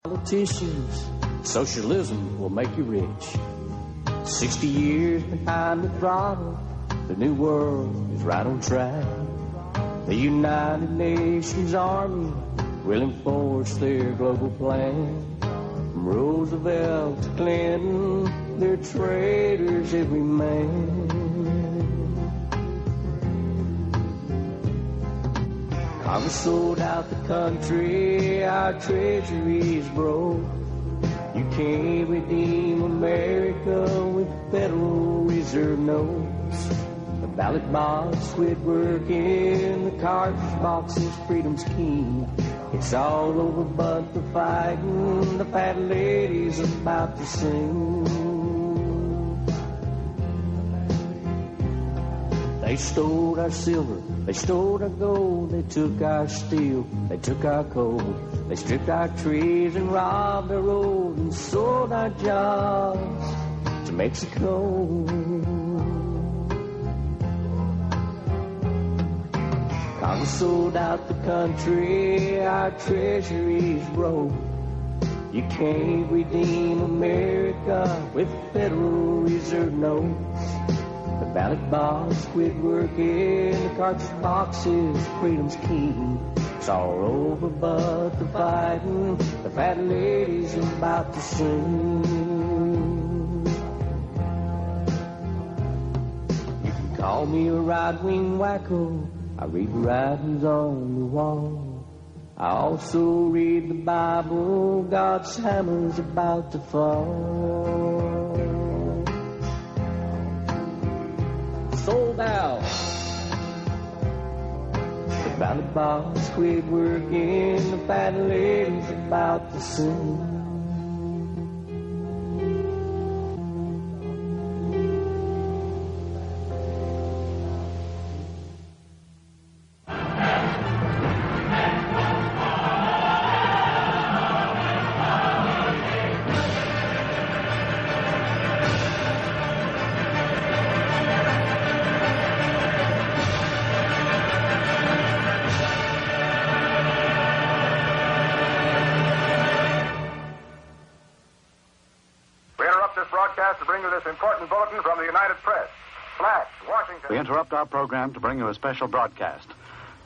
Politicians, socialism will make you rich. 60 years behind the throttle, the new world is right on track. The United Nations Army will enforce their global plan. From Roosevelt to Clinton, they're traitors every man. Congress sold out the country, our treasury is broke. You can't redeem America with Federal Reserve notes. The ballot box quit working, the cartridge box is freedom's king. It's all over but the fighting, the fat lady's about to sing. They stole our silver, they stole our gold, they took our steel, they took our coal. They stripped our trees and robbed our roads and sold our jobs to Mexico. Congress sold out the country, our treasury's broke. You can't redeem America with Federal Reserve notes. The ballot box quit working, the cartridge box is freedom's king. It's all over but the fighting, the fat lady's about to sing. You can call me a right-wing wacko, I read the writings on the wall. I also read the Bible, God's hammer's about to fall. Sold out. The ballot box quit working, the fat lady's about to sing. To bring you this important bulletin from the United Press. Flash, Washington. We interrupt our program to bring you a special broadcast.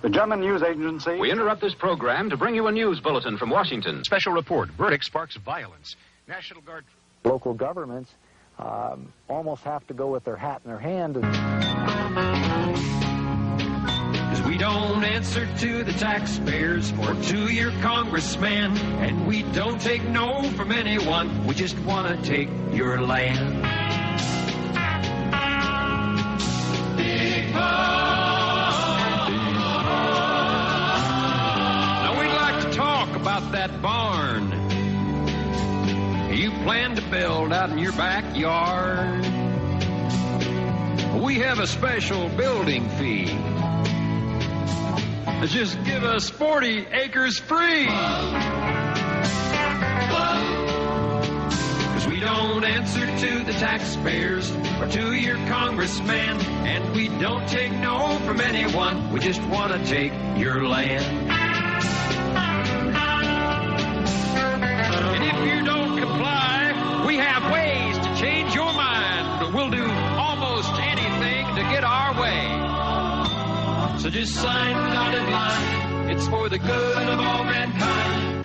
The German news agency... We interrupt this program to bring you a news bulletin from Washington. Special report. Verdict sparks violence. National Guard... Local governments almost have to go with their hat in their hand. Because we don't answer to the taxpayers or to your congressman, and we don't take no from anyone. We just want to take your land. Big Now we'd like to talk about that barn you plan to build out in your backyard. We have a special building fee. Just give us 40 acres free. Because we don't answer to the taxpayers or to your congressman, and we don't take no from anyone. We just want to take your land. And if you don't comply, we have ways to change your mind. We'll do almost anything to get our way. So just sign the dotted line. It's for the good of all mankind.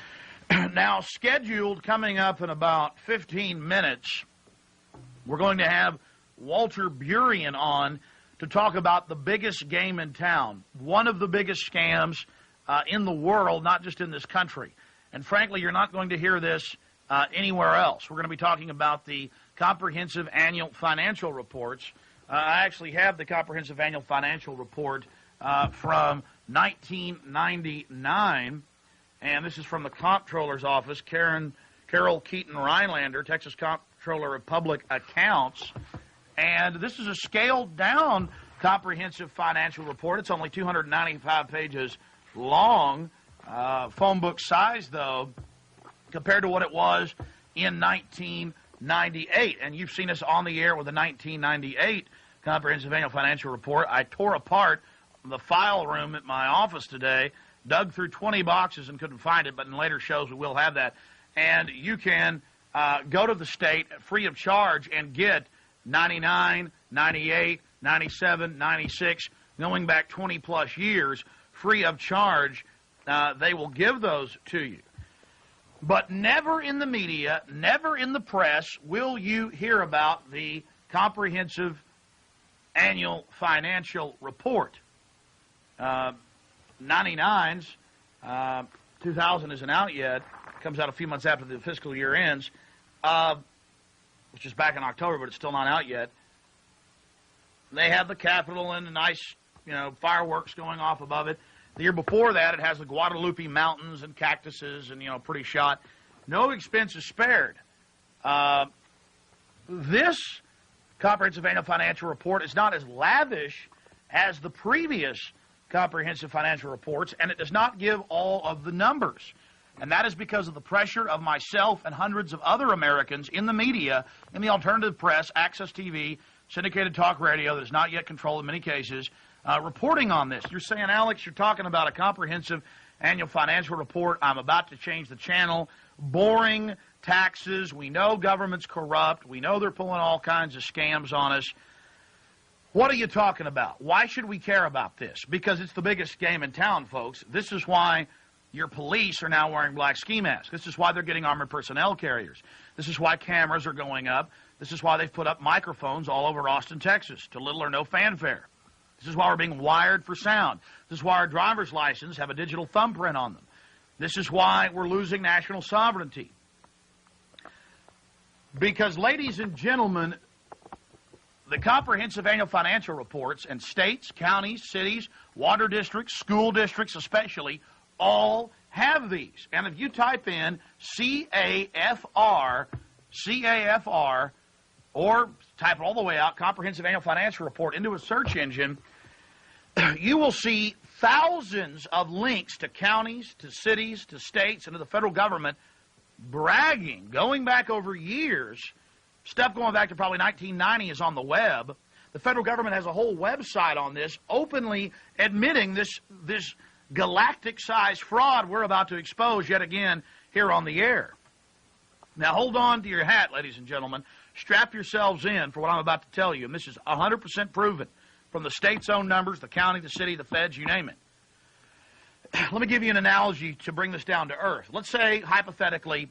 Now, scheduled coming up in about 15 minutes, we're going to have Walter Burian on to talk about the biggest game in town, one of the biggest scams in the world, not just in this country. And frankly, you're not going to hear this anywhere else. We're going to be talking about the comprehensive annual financial reports. I actually have the comprehensive annual financial report from 1999, and this is from the Comptroller's Office, Carol Keaton Rhinelander, Texas Comptroller of Public Accounts, and this is a scaled-down comprehensive financial report. It's only 295 pages long, phone book size, though, compared to what it was in 1998, and you've seen us on the air with the 1998 comprehensive annual financial report. I tore apart the file room at my office today, dug through 20 boxes and couldn't find it, but in later shows we will have that. and you can go to the state free of charge and get 99, 98, 97, 96, going back 20-plus years, free of charge. They will give those to you. But never in the media, never in the press will you hear about the comprehensive annual financial report. 99's, 2000 isn't out yet, comes out a few months after the fiscal year ends, which is back in October, but it's still not out yet. They have the Capitol and the nice, fireworks going off above it. The year before that, it has the Guadalupe Mountains and cactuses and, pretty shot. No expense is spared. This comprehensive annual financial report is not as lavish as the previous comprehensive financial reports, and it does not give all of the numbers. And that is because of the pressure of myself and hundreds of other Americans in the media, in the alternative press, access TV, syndicated talk radio that is not yet controlled in many cases, reporting on this. You're saying, Alex, you're talking about a comprehensive annual financial report. I'm about to change the channel. Boring taxes. We know government's corrupt. We know they're pulling all kinds of scams on us. What are you talking about? Why should we care about this? Because it's the biggest game in town, folks. This is why your police are now wearing black ski masks. This is why they're getting armored personnel carriers. This is why cameras are going up. This is why they've put up microphones all over Austin, Texas, to little or no fanfare. This is why we're being wired for sound. This is why our driver's license have a digital thumbprint on them. This is why we're losing national sovereignty. Because, ladies and gentlemen, the comprehensive annual financial reports and states, counties, cities, water districts, school districts especially, all have these. And if you type in CAFR, or type it all the way out, Comprehensive Annual Financial Report, into a search engine, you will see thousands of links to counties, to cities, to states, and to the federal government bragging, going back over years. Stuff going back to probably 1990 is on the web. The federal government has a whole website on this, openly admitting this galactic-sized fraud we're about to expose yet again here on the air. Now, hold on to your hat, ladies and gentlemen. Strap yourselves in for what I'm about to tell you. And this is 100% proven from the state's own numbers, the county, the city, the feds, you name it. Let me give you an analogy to bring this down to earth. Let's say, hypothetically,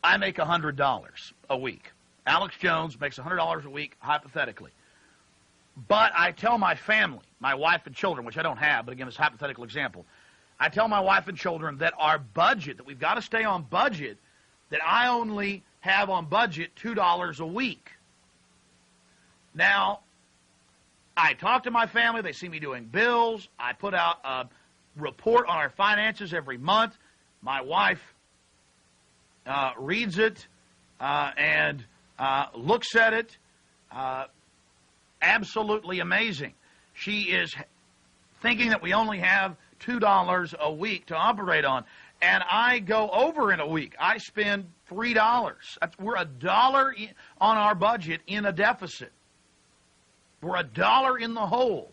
I make $100 a week. Alex Jones makes $100 a week, hypothetically. But I tell my family, my wife and children, which I don't have, but again, it's a hypothetical example. I tell my wife and children that our budget, that we've got to stay on budget, that I only have on budget $2 a week. Now, I talk to my family. They see me doing bills. I put out a report on our finances every month. My wife reads it and looks at it. Absolutely amazing. She is thinking that we only have $2 a week to operate on. And I go over in a week. I spend $3. We're $1 on our budget in a deficit. We're $1 in the hole.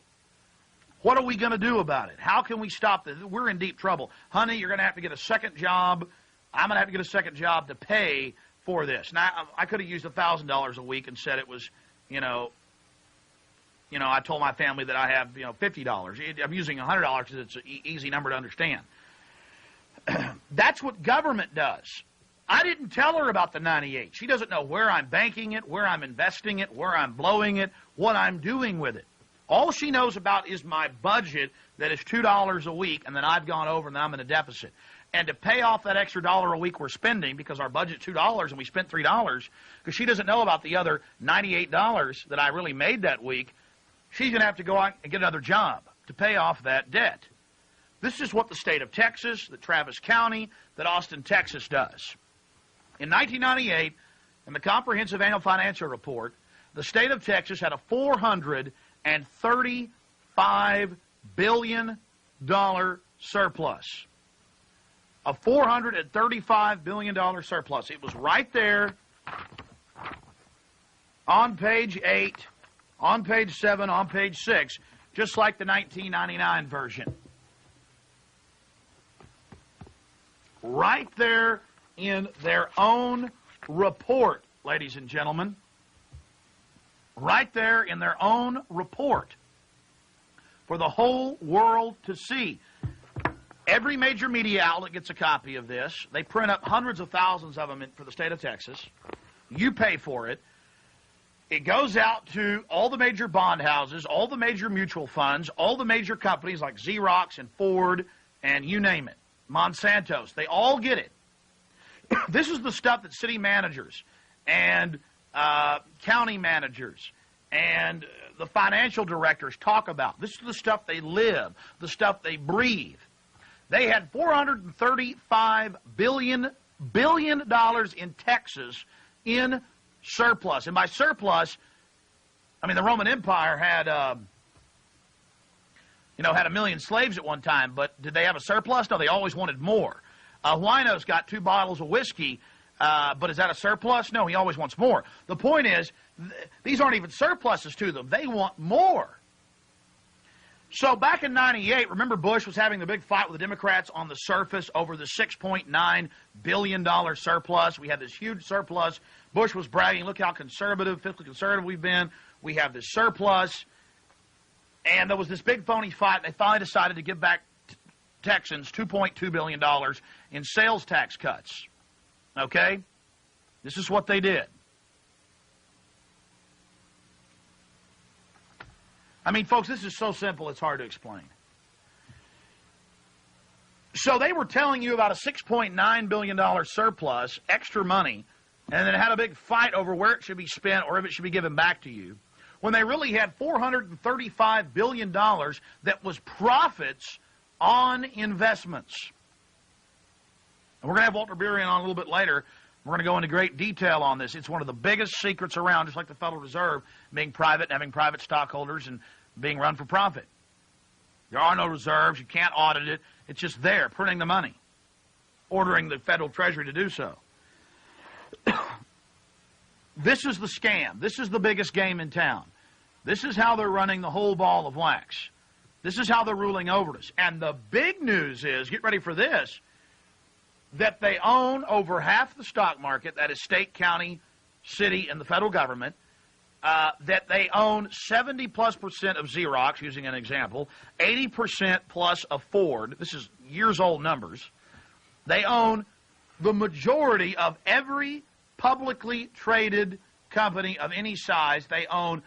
What are we going to do about it? How can we stop this? We're in deep trouble. Honey, you're going to have to get a second job. I'm going to have to get a second job to pay for this. Now, I could have used $1,000 a week and said it was, I told my family that I have, $50. I'm using $100 because it's an easy number to understand. That's what government does. I didn't tell her about the 98. She doesn't know where I'm banking it, where I'm investing it, where I'm blowing it, what I'm doing with it. All she knows about is my budget that is $2 a week, and then I've gone over and then I'm in a deficit. And to pay off that extra $1 a week we're spending, because our budget's $2 and we spent $3, because she doesn't know about the other $98 that I really made that week, she's going to have to go out and get another job to pay off that debt. This is what the state of Texas, that Travis County, that Austin, Texas does. In 1998, in the Comprehensive Annual Financial Report, the state of Texas had a $435 billion surplus. A $435 billion surplus. It was right there on page 8, on page 7, on page 6, just like the 1999 version. Right there in their own report, ladies and gentlemen. Right there in their own report for the whole world to see. Every major media outlet gets a copy of this. They print up hundreds of thousands of them for the state of Texas. You pay for it. It goes out to all the major bond houses, all the major mutual funds, all the major companies like Xerox and Ford and you name it, Monsanto's. They all get it. This is the stuff that city managers and county managers and the financial directors talk about. This is the stuff they live, the stuff they breathe. They had $435 billion in Texas in surplus. And by surplus, I mean the Roman Empire had, had 1 million slaves at one time, but did they have a surplus? No, they always wanted more. Wino's got 2 bottles of whiskey, but is that a surplus? No, he always wants more. The point is, these aren't even surpluses to them. They want more. So back in 98, remember Bush was having the big fight with the Democrats on the surface over the $6.9 billion surplus. We had this huge surplus. Bush was bragging, look how conservative, fiscally conservative we've been. We have this surplus. And there was this big phony fight, and they finally decided to give back Texans $2.2 billion in sales tax cuts. Okay? This is what they did. I mean, folks, this is so simple it's hard to explain. So they were telling you about a $6.9 billion surplus, extra money, and then had a big fight over where it should be spent or if it should be given back to you, when they really had $435 billion that was profits on investments. And we're going to have Walter Burian on a little bit later. We're going to go into great detail on this. It's one of the biggest secrets around, just like the Federal Reserve, being private and having private stockholders and being run for profit. There are no reserves. You can't audit it. It's just there, printing the money, ordering the Federal Treasury to do so. This is the scam. This is the biggest game in town. This is how they're running the whole ball of wax. This is how they're ruling over us. And the big news is, get ready for this, that they own over half the stock market, that is state, county, city, and the federal government, that they own 70+% of Xerox, using an example, 80% plus of Ford. This is years-old numbers. They own the majority of every publicly traded company of any size. They own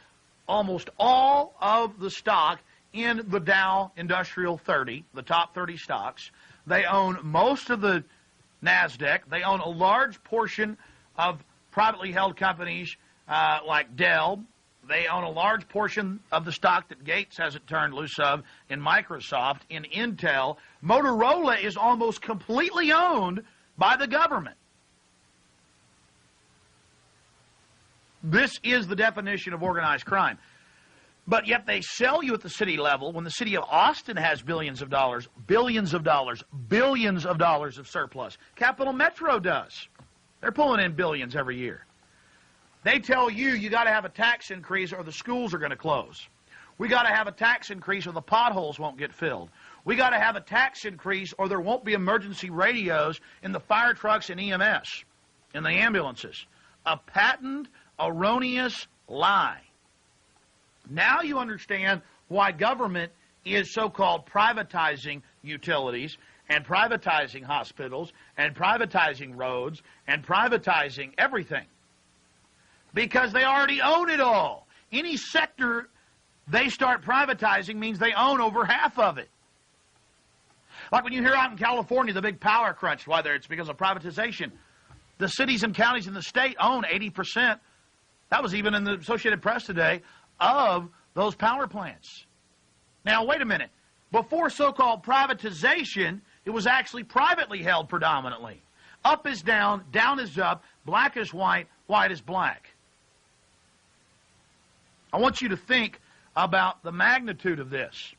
almost all of the stock in the Dow Industrial 30, the top 30 stocks. They own most of the NASDAQ. They own a large portion of privately held companies like Dell. They own a large portion of the stock that Gates hasn't turned loose of in Microsoft, in Intel. Motorola is almost completely owned by the government. This is the definition of organized crime. But yet they sell you at the city level when the city of Austin has billions of dollars of surplus. Capital Metro does. They're pulling in billions every year. They tell you got to have a tax increase or the schools are going to close. We got to have a tax increase or the potholes won't get filled. We got to have a tax increase or there won't be emergency radios in the fire trucks and EMS, in the ambulances. A patent, erroneous lie. Now you understand why government is so-called privatizing utilities and privatizing hospitals and privatizing roads and privatizing everything. Because they already own it all. Any sector they start privatizing means they own over half of it. Like when you hear out in California the big power crunch, whether it's because of privatization, the cities and counties in the state own 80%. That was even in the Associated Press today, of those power plants. Now, wait a minute. Before so-called privatization, it was actually privately held predominantly. Up is down, down is up, black is white, white is black. I want you to think about the magnitude of this.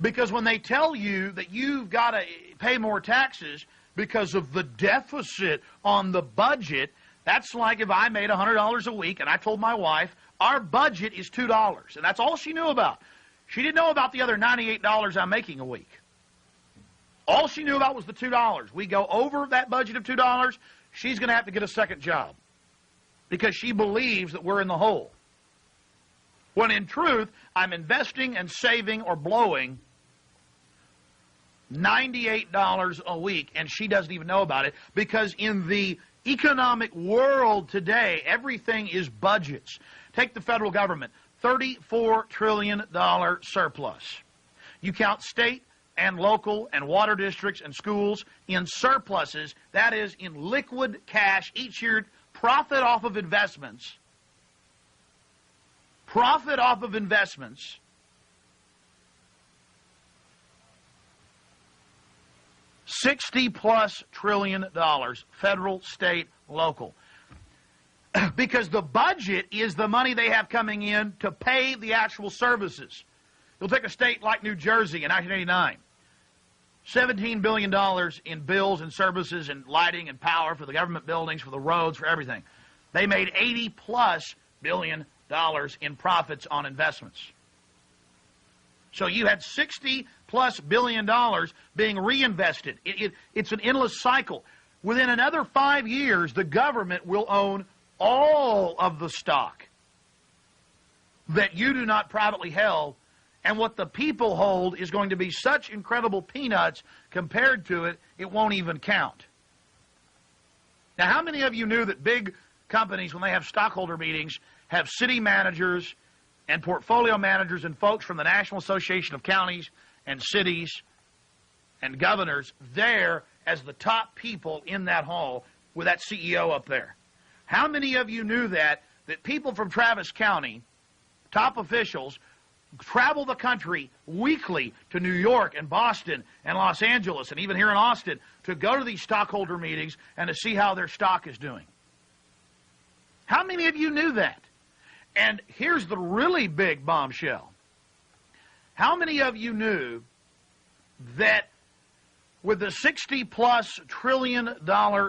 Because when they tell you that you've got to pay more taxes because of the deficit on the budget, that's like if I made $100 a week and I told my wife, our budget is $2. And that's all she knew about. She didn't know about the other $98 I'm making a week. All she knew about was the $2. We go over that budget of $2, she's going to have to get a second job because she believes that we're in the hole. When in truth, I'm investing and saving or blowing $98 a week, and she doesn't even know about it because in the economic world today, everything is budgets. Take the federal government, $34 trillion surplus. You count state and local and water districts and schools in surpluses, that is in liquid cash each year, profit off of investments. Profit off of investments. $60+ trillion, federal, state, local. Because the budget is the money they have coming in to pay the actual services. You'll take a state like New Jersey in 1989. $17 billion in bills and services and lighting and power for the government buildings, for the roads, for everything. They made $80+ billion in profits on investments. So you had $60+ billion being reinvested. It's an endless cycle. Within another 5 years, the government will own all of the stock that you do not privately held, and what the people hold is going to be such incredible peanuts compared to it, it won't even count. Now, how many of you knew that big companies, when they have stockholder meetings, have city managers and portfolio managers and folks from the National Association of Counties and Cities and governors there as the top people in that hall with that CEO up there? How many of you knew that people from Travis County, top officials, travel the country weekly to New York and Boston and Los Angeles and even here in Austin to go to these stockholder meetings and to see how their stock is doing? How many of you knew that? And here's the really big bombshell. How many of you knew that with the $60+ trillion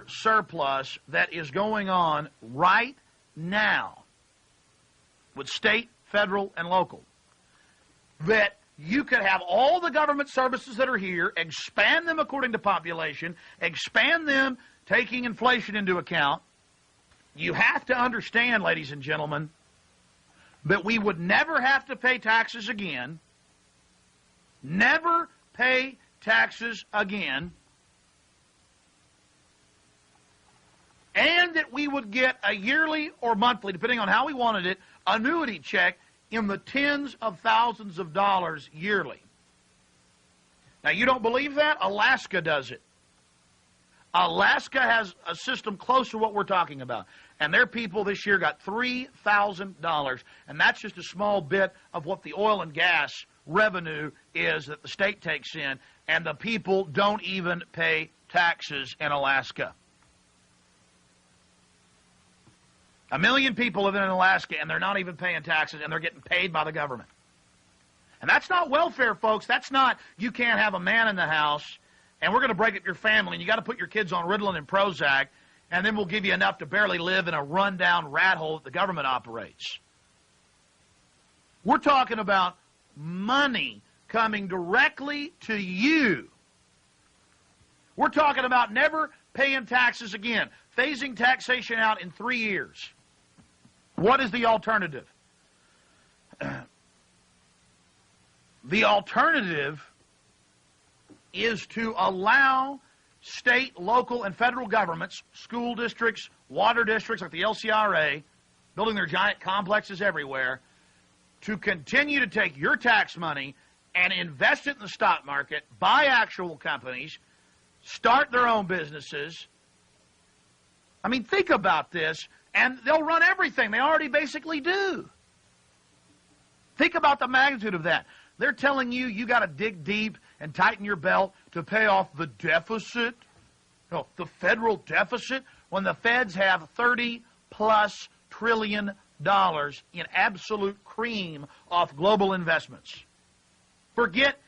surplus that is going on right now with state, federal, and local, that you could have all the government services that are here, expand them according to population, expand them taking inflation into account? You have to understand, ladies and gentlemen, that we would never have to pay taxes again, never pay taxes again, and that we would get a yearly or monthly, depending on how we wanted it, annuity check in the tens of thousands of dollars yearly. Now, you don't believe that? Alaska does it. Alaska has a system close to what we're talking about. And their people this year got $3,000. And that's just a small bit of what the oil and gas revenue is that the state takes in. And the people don't even pay taxes in Alaska. 1 million people live in Alaska, and they're not even paying taxes, and they're getting paid by the government. And that's not welfare, folks. That's not, you can't have a man in the house, and we're going to break up your family, and you got to put your kids on Ritalin and Prozac, and then we'll give you enough to barely live in a rundown rat hole that the government operates. We're talking about money coming directly to you. We're talking about never paying taxes again, phasing taxation out in 3 years. What is the alternative? The alternative is to allow state, local, and federal governments, school districts, water districts like the LCRA, building their giant complexes everywhere, to continue to take your tax money and invest it in the stock market, buy actual companies, start their own businesses. I mean, think about this, and they'll run everything. They already basically do. Think about the magnitude of that. They're telling you you got to dig deep and tighten your belt to pay off the deficit, the federal deficit, when the feds have $30+ trillion in absolute cream off global investments. Forget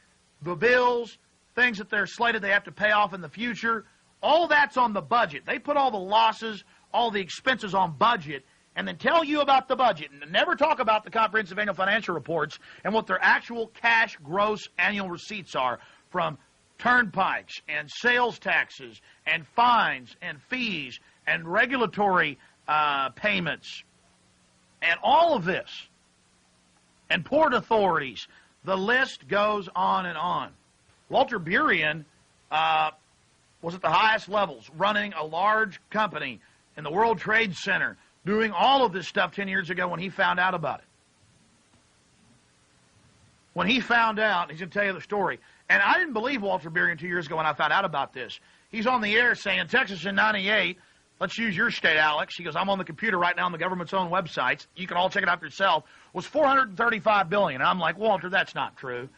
the bills, things that they're slated they have to pay off in the future. All that's on the budget. They put all the losses, all the expenses on budget, and then tell you about the budget, and never talk about the comprehensive annual financial reports and what their actual cash gross annual receipts are from turnpikes and sales taxes and fines and fees and regulatory payments and all of this, and port authorities. The list goes on and on. Walter Burien was at the highest levels, running a large company in the World Trade Center, doing all of this stuff 10 years ago when he found out about it. When he found out, he's going to tell you the story. And I didn't believe Walter Burien 2 years ago when I found out about this. He's on the air saying, Texas in 98, let's use your state, Alex. He goes, I'm on the computer right now on the government's own websites. You can all check it out for yourself. Was $435 billion. And I'm like, Walter, that's not true.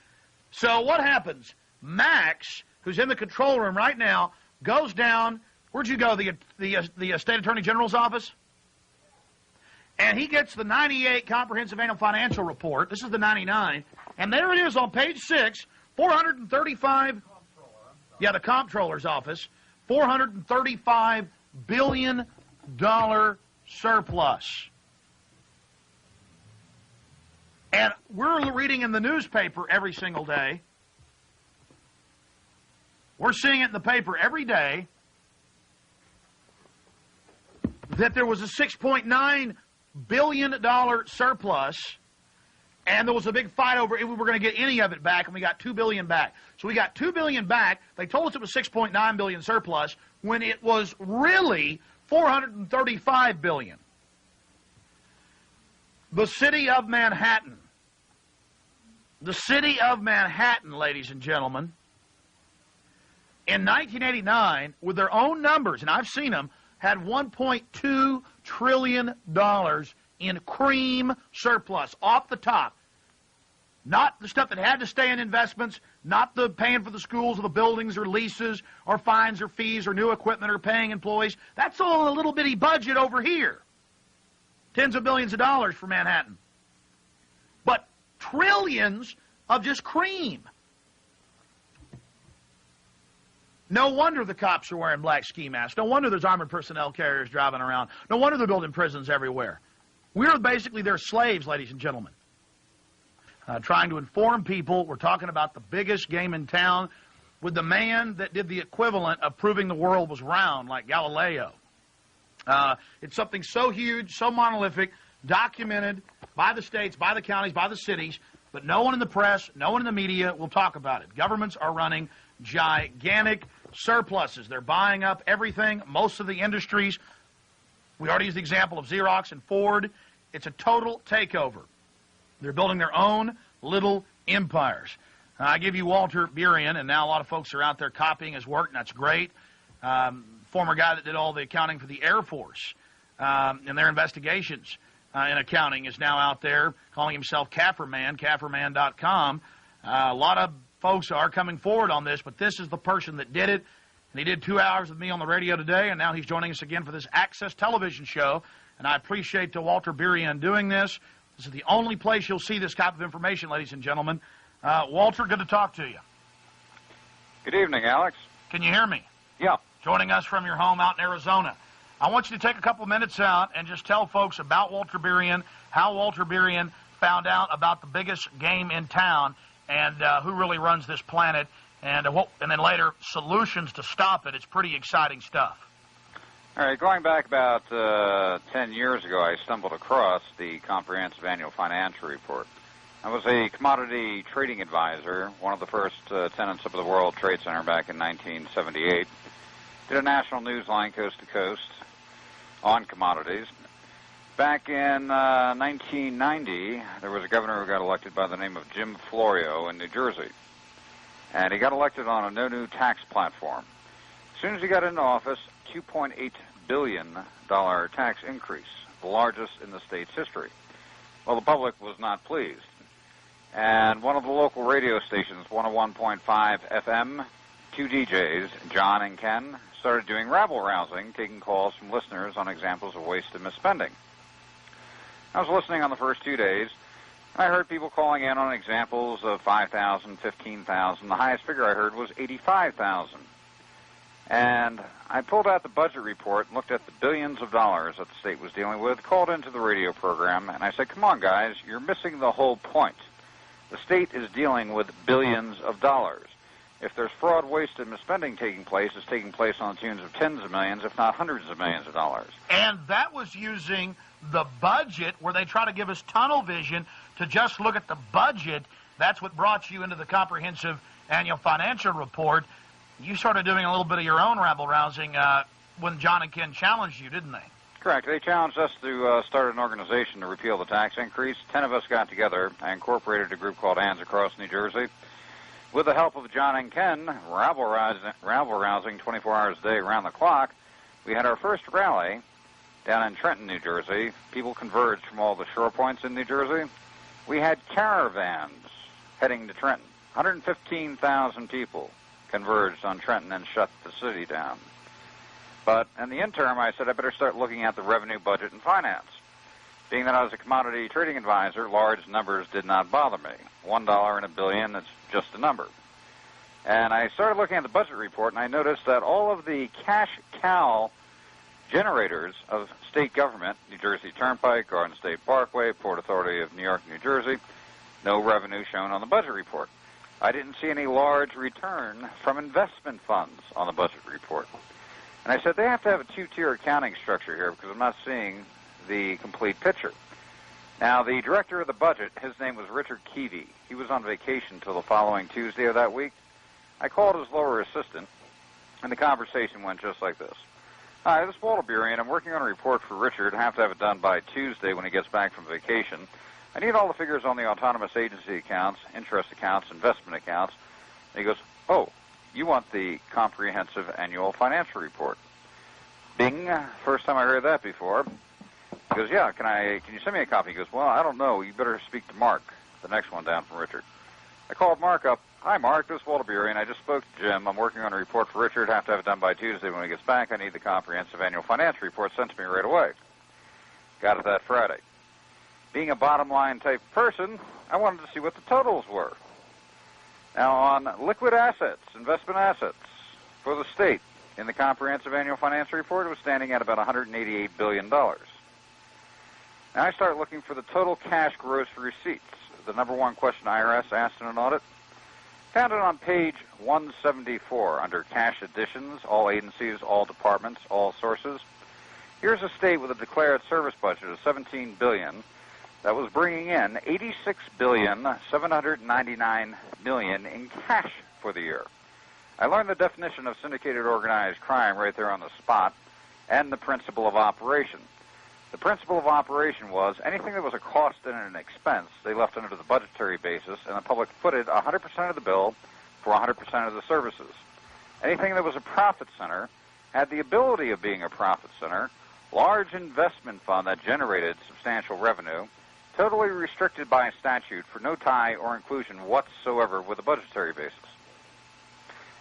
So what happens? Max, who's in the control room right now, goes down. Where'd you go? The State Attorney General's office? And he gets the 98 Comprehensive Annual Financial Report. This is the 99. And there it is on page 6, 435. Yeah, the Comptroller's office. $435 billion surplus. And we're reading in the newspaper every single day. We're seeing it in the paper every day that there was a $6.9 billion surplus, and there was a big fight over if we were going to get any of it back, and we got $2 billion back. So we got $2 billion back. They told us it was $6.9 billion surplus when it was really $435 billion. The city of Manhattan. The city of Manhattan, ladies and gentlemen, in 1989, with their own numbers, and I've seen them, had $1.2 trillion in cream surplus off the top. Not the stuff that had to stay in investments, not the paying for the schools or the buildings or leases or fines or fees or new equipment or paying employees. That's all a little bitty budget over here. Tens of billions of dollars for Manhattan. But trillions of just cream. No wonder the cops are wearing black ski masks. No wonder there's armored personnel carriers driving around. No wonder they're building prisons everywhere. We're basically their slaves, ladies and gentlemen. Trying to inform people. We're talking about the biggest game in town with the man that did the equivalent of proving the world was round, like Galileo. It's something so huge, so monolithic, documented by the states, by the counties, by the cities, but no one in the press, no one in the media will talk about it. Governments are running gigantic surpluses. They're buying up everything, most of the industries. We already used the example of Xerox and Ford. It's a total takeover. They're building their own little empires. I give you Walter Burien, and now a lot of folks are out there copying his work, and that's great. Former guy that did all the accounting for the Air Force and their investigations in accounting is now out there calling himself Kafferman, Kafferman.com. A lot of folks are coming forward on this, but this is the person that did it. And he did 2 hours with me on the radio today, and now he's joining us again for this Access television show. And I appreciate Walter Burien doing this. This is the only place you'll see this type of information, ladies and gentlemen. Walter, good to talk to you. Good evening, Alex. Can you hear me? Yeah. Joining us from your home out in Arizona. I want you to take a couple minutes out and just tell folks about Walter Burien, how Walter Burien found out about the biggest game in town, and who really runs this planet, and then later solutions to stop it. It's pretty exciting stuff. All right, going back about 10 years ago, I stumbled across the Comprehensive Annual Financial Report. I was a commodity trading advisor, one of the first tenants of the World Trade Center back in 1978. Did a national news line coast to coast on commodities. Back in 1990, there was a governor who got elected by the name of Jim Florio in New Jersey. And he got elected on a no new tax platform. As soon as he got into office, $2.8 billion tax increase, the largest in the state's history. Well, the public was not pleased. And one of the local radio stations, 101.5 FM, two DJs, John and Ken, started doing rabble-rousing, taking calls from listeners on examples of waste and misspending. I was listening on the first 2 days, and I heard people calling in on examples of 5,000, 15,000. The highest figure I heard was 85,000. And I pulled out the budget report and looked at the billions of dollars that the state was dealing with, called into the radio program, and I said, come on, guys, you're missing the whole point. The state is dealing with billions of dollars. if there's fraud, waste, and misspending taking place, it's taking place on the tunes of tens of millions, if not hundreds of millions of dollars. And that was using the budget, where they try to give us tunnel vision to just look at the budget. That's what brought you into the comprehensive annual financial report. You started doing a little bit of your own rabble-rousing when John and Ken challenged you, didn't they? Correct. They challenged us to start an organization to repeal the tax increase. 10 of us got together and incorporated a group called Hands Across New Jersey. With the help of John and Ken, rabble-rousing 24 hours a day around the clock, we had our first rally down in Trenton, New Jersey. People converged from all the shore points in New Jersey. We had caravans heading to Trenton. 115,000 people converged on Trenton and shut the city down. But in the interim, I said I better start looking at the revenue, budget, and finance. Being that I was a commodity trading advisor, large numbers did not bother me. $1 in a billion, that's just a number. And I started looking at the budget report, and I noticed that all of the cash cow generators of state government, New Jersey Turnpike, Garden State Parkway, Port Authority of New York, New Jersey, no revenue shown on the budget report. I didn't see any large return from investment funds on the budget report. And I said they have to have a two-tier accounting structure here because I'm not seeing the complete picture. Now, the director of the budget, his name was Richard Keevy. He was on vacation until the following Tuesday of that week. I called his lower assistant, and the conversation went just like this. Hi, this is Walter Burey, and I'm working on a report for Richard. I have to have it done by Tuesday when he gets back from vacation. I need all the figures on the autonomous agency accounts, interest accounts, investment accounts. And he goes, oh, you want the comprehensive annual financial report. Bing, first time I heard that before. He goes, yeah, can you send me a copy? He goes, well, I don't know. You better speak to Mark, the next one down from Richard. I called Mark up. Hi, Mark, this is Walter Burey, and I just spoke to Jim. I'm working on a report for Richard. I have to have it done by Tuesday when he gets back. I need the comprehensive annual financial report sent to me right away. Got it that Friday. Being a bottom-line type person, I wanted to see what the totals were. Now, on liquid assets, investment assets for the state, in the comprehensive annual financial report, it was standing at about $188 billion. Now, I start looking for the total cash gross receipts, the number one question IRS asked in an audit. Found it on page 174 under cash additions, all agencies, all departments, all sources. Here's a state with a declared service budget of $17 billion that was bringing in $86,799 million in cash for the year. I learned the definition of syndicated organized crime right there on the spot and the principle of operation. The principle of operation was anything that was a cost and an expense, they left under the budgetary basis, and the public footed 100% of the bill for 100% of the services. Anything that was a profit center had the ability of being a profit center, large investment fund that generated substantial revenue, totally restricted by statute for no tie or inclusion whatsoever with a budgetary basis.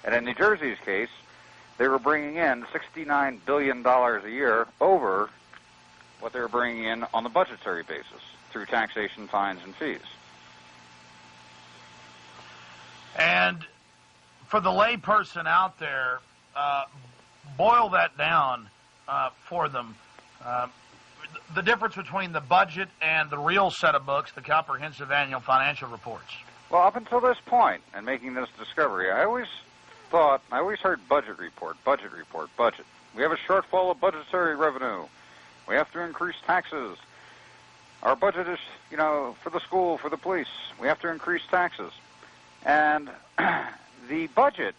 And in New Jersey's case, they were bringing in $69 billion a year over what they were bringing in on the budgetary basis through taxation, fines, and fees. And for the lay person out there, boil that down for them. The difference between the budget and the real set of books, the comprehensive annual financial reports. Well, up until this point, and making this discovery, I always heard budget report. We have a shortfall of budgetary revenue. We have to increase taxes. Our budget is, for the school, for the police. We have to increase taxes. And the budget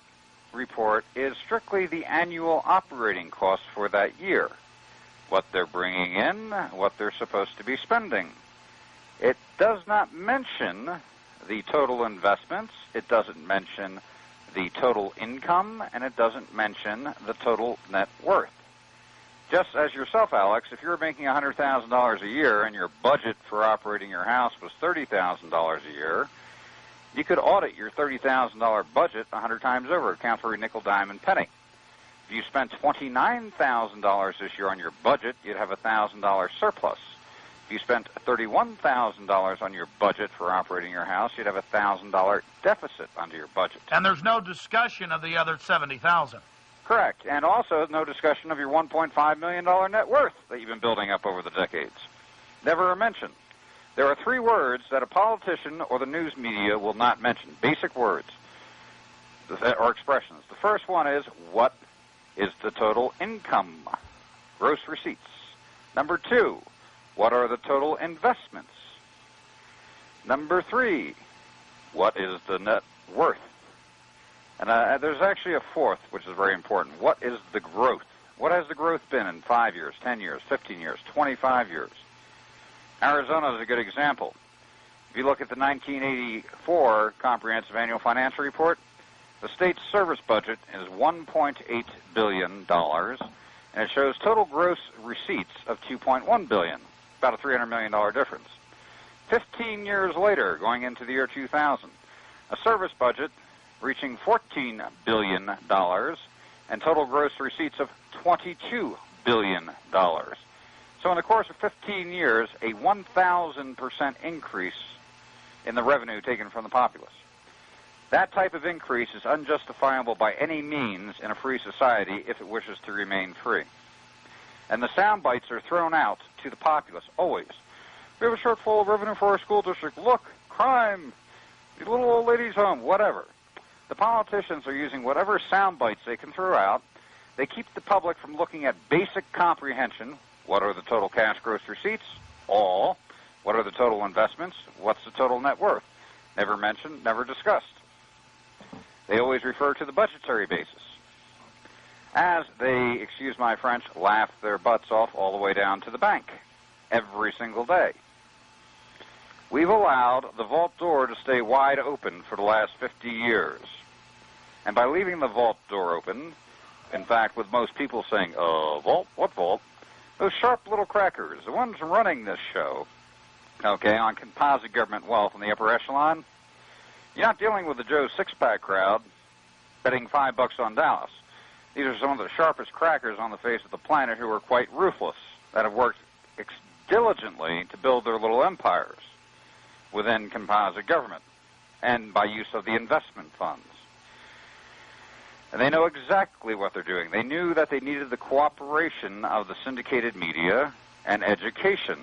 report is strictly the annual operating costs for that year. What they're bringing in, what they're supposed to be spending. It does not mention the total investments. It doesn't mention the total income, and it doesn't mention the total net worth. Just as yourself, Alex, if you're making $100,000 a year and your budget for operating your house was $30,000 a year, you could audit your $30,000 budget 100 times over, account for every nickel, dime, and penny. If you spent $29,000 this year on your budget, you'd have a $1,000 surplus. If you spent $31,000 on your budget for operating your house, you'd have a $1,000 deficit under your budget. And there's no discussion of the other $70,000. Correct. And also no discussion of your $1.5 million net worth that you've been building up over the decades. Never a mention. There are 3 words that a politician or the news media will not mention. Basic words. or expressions. The first one is, what is the total income? Gross receipts. Number 2, what are the total investments? Number 3, what is the net worth? And there's actually a fourth, which is very important. What is the growth? What has the growth been in 5 years, 10 years, 15 years, 25 years? Arizona is a good example. If you look at the 1984 Comprehensive Annual Financial Report, the state's service budget is $1.8 billion, and it shows total gross receipts of $2.1 billion, about a $300 million difference. 15 years later, going into the year 2000, a service budget reaching $14 billion and total gross receipts of $22 billion. So in the course of 15 years, a 1,000% increase in the revenue taken from the populace. That type of increase is unjustifiable by any means in a free society if it wishes to remain free. And the sound bites are thrown out to the populace, always. We have a shortfall of revenue for our school district. Look, crime, the little old lady's home, whatever. The politicians are using whatever sound bites they can throw out. They keep the public from looking at basic comprehension. What are the total cash gross receipts? All. What are the total investments? What's the total net worth? Never mentioned, never discussed. They always refer to the budgetary basis, as they, excuse my French, laugh their butts off all the way down to the bank every single day. We've allowed the vault door to stay wide open for the last 50 years. And by leaving the vault door open, in fact, with most people saying, vault? What vault? Those sharp little crackers, the ones running this show, okay, on composite government wealth in the upper echelon, you're not dealing with the Joe Six-Pack crowd betting $5 on Dallas. These are some of the sharpest crackers on the face of the planet who are quite ruthless, that have worked diligently to build their little empires within composite government and by use of the investment funds. And they know exactly what they're doing. They knew that they needed the cooperation of the syndicated media and education.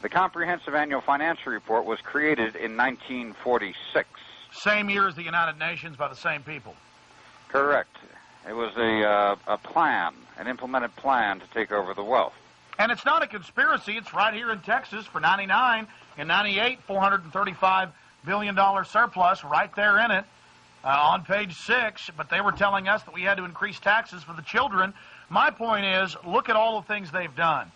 The Comprehensive Annual Financial Report was created in 1946. Same year as the United Nations by the same people. Correct. It was a plan, an implemented plan to take over the wealth. And it's not a conspiracy. It's right here in Texas for 99 and 98, $435 billion surplus right there in it on page 6. But they were telling us that we had to increase taxes for the children. My point is, look at all the things they've done.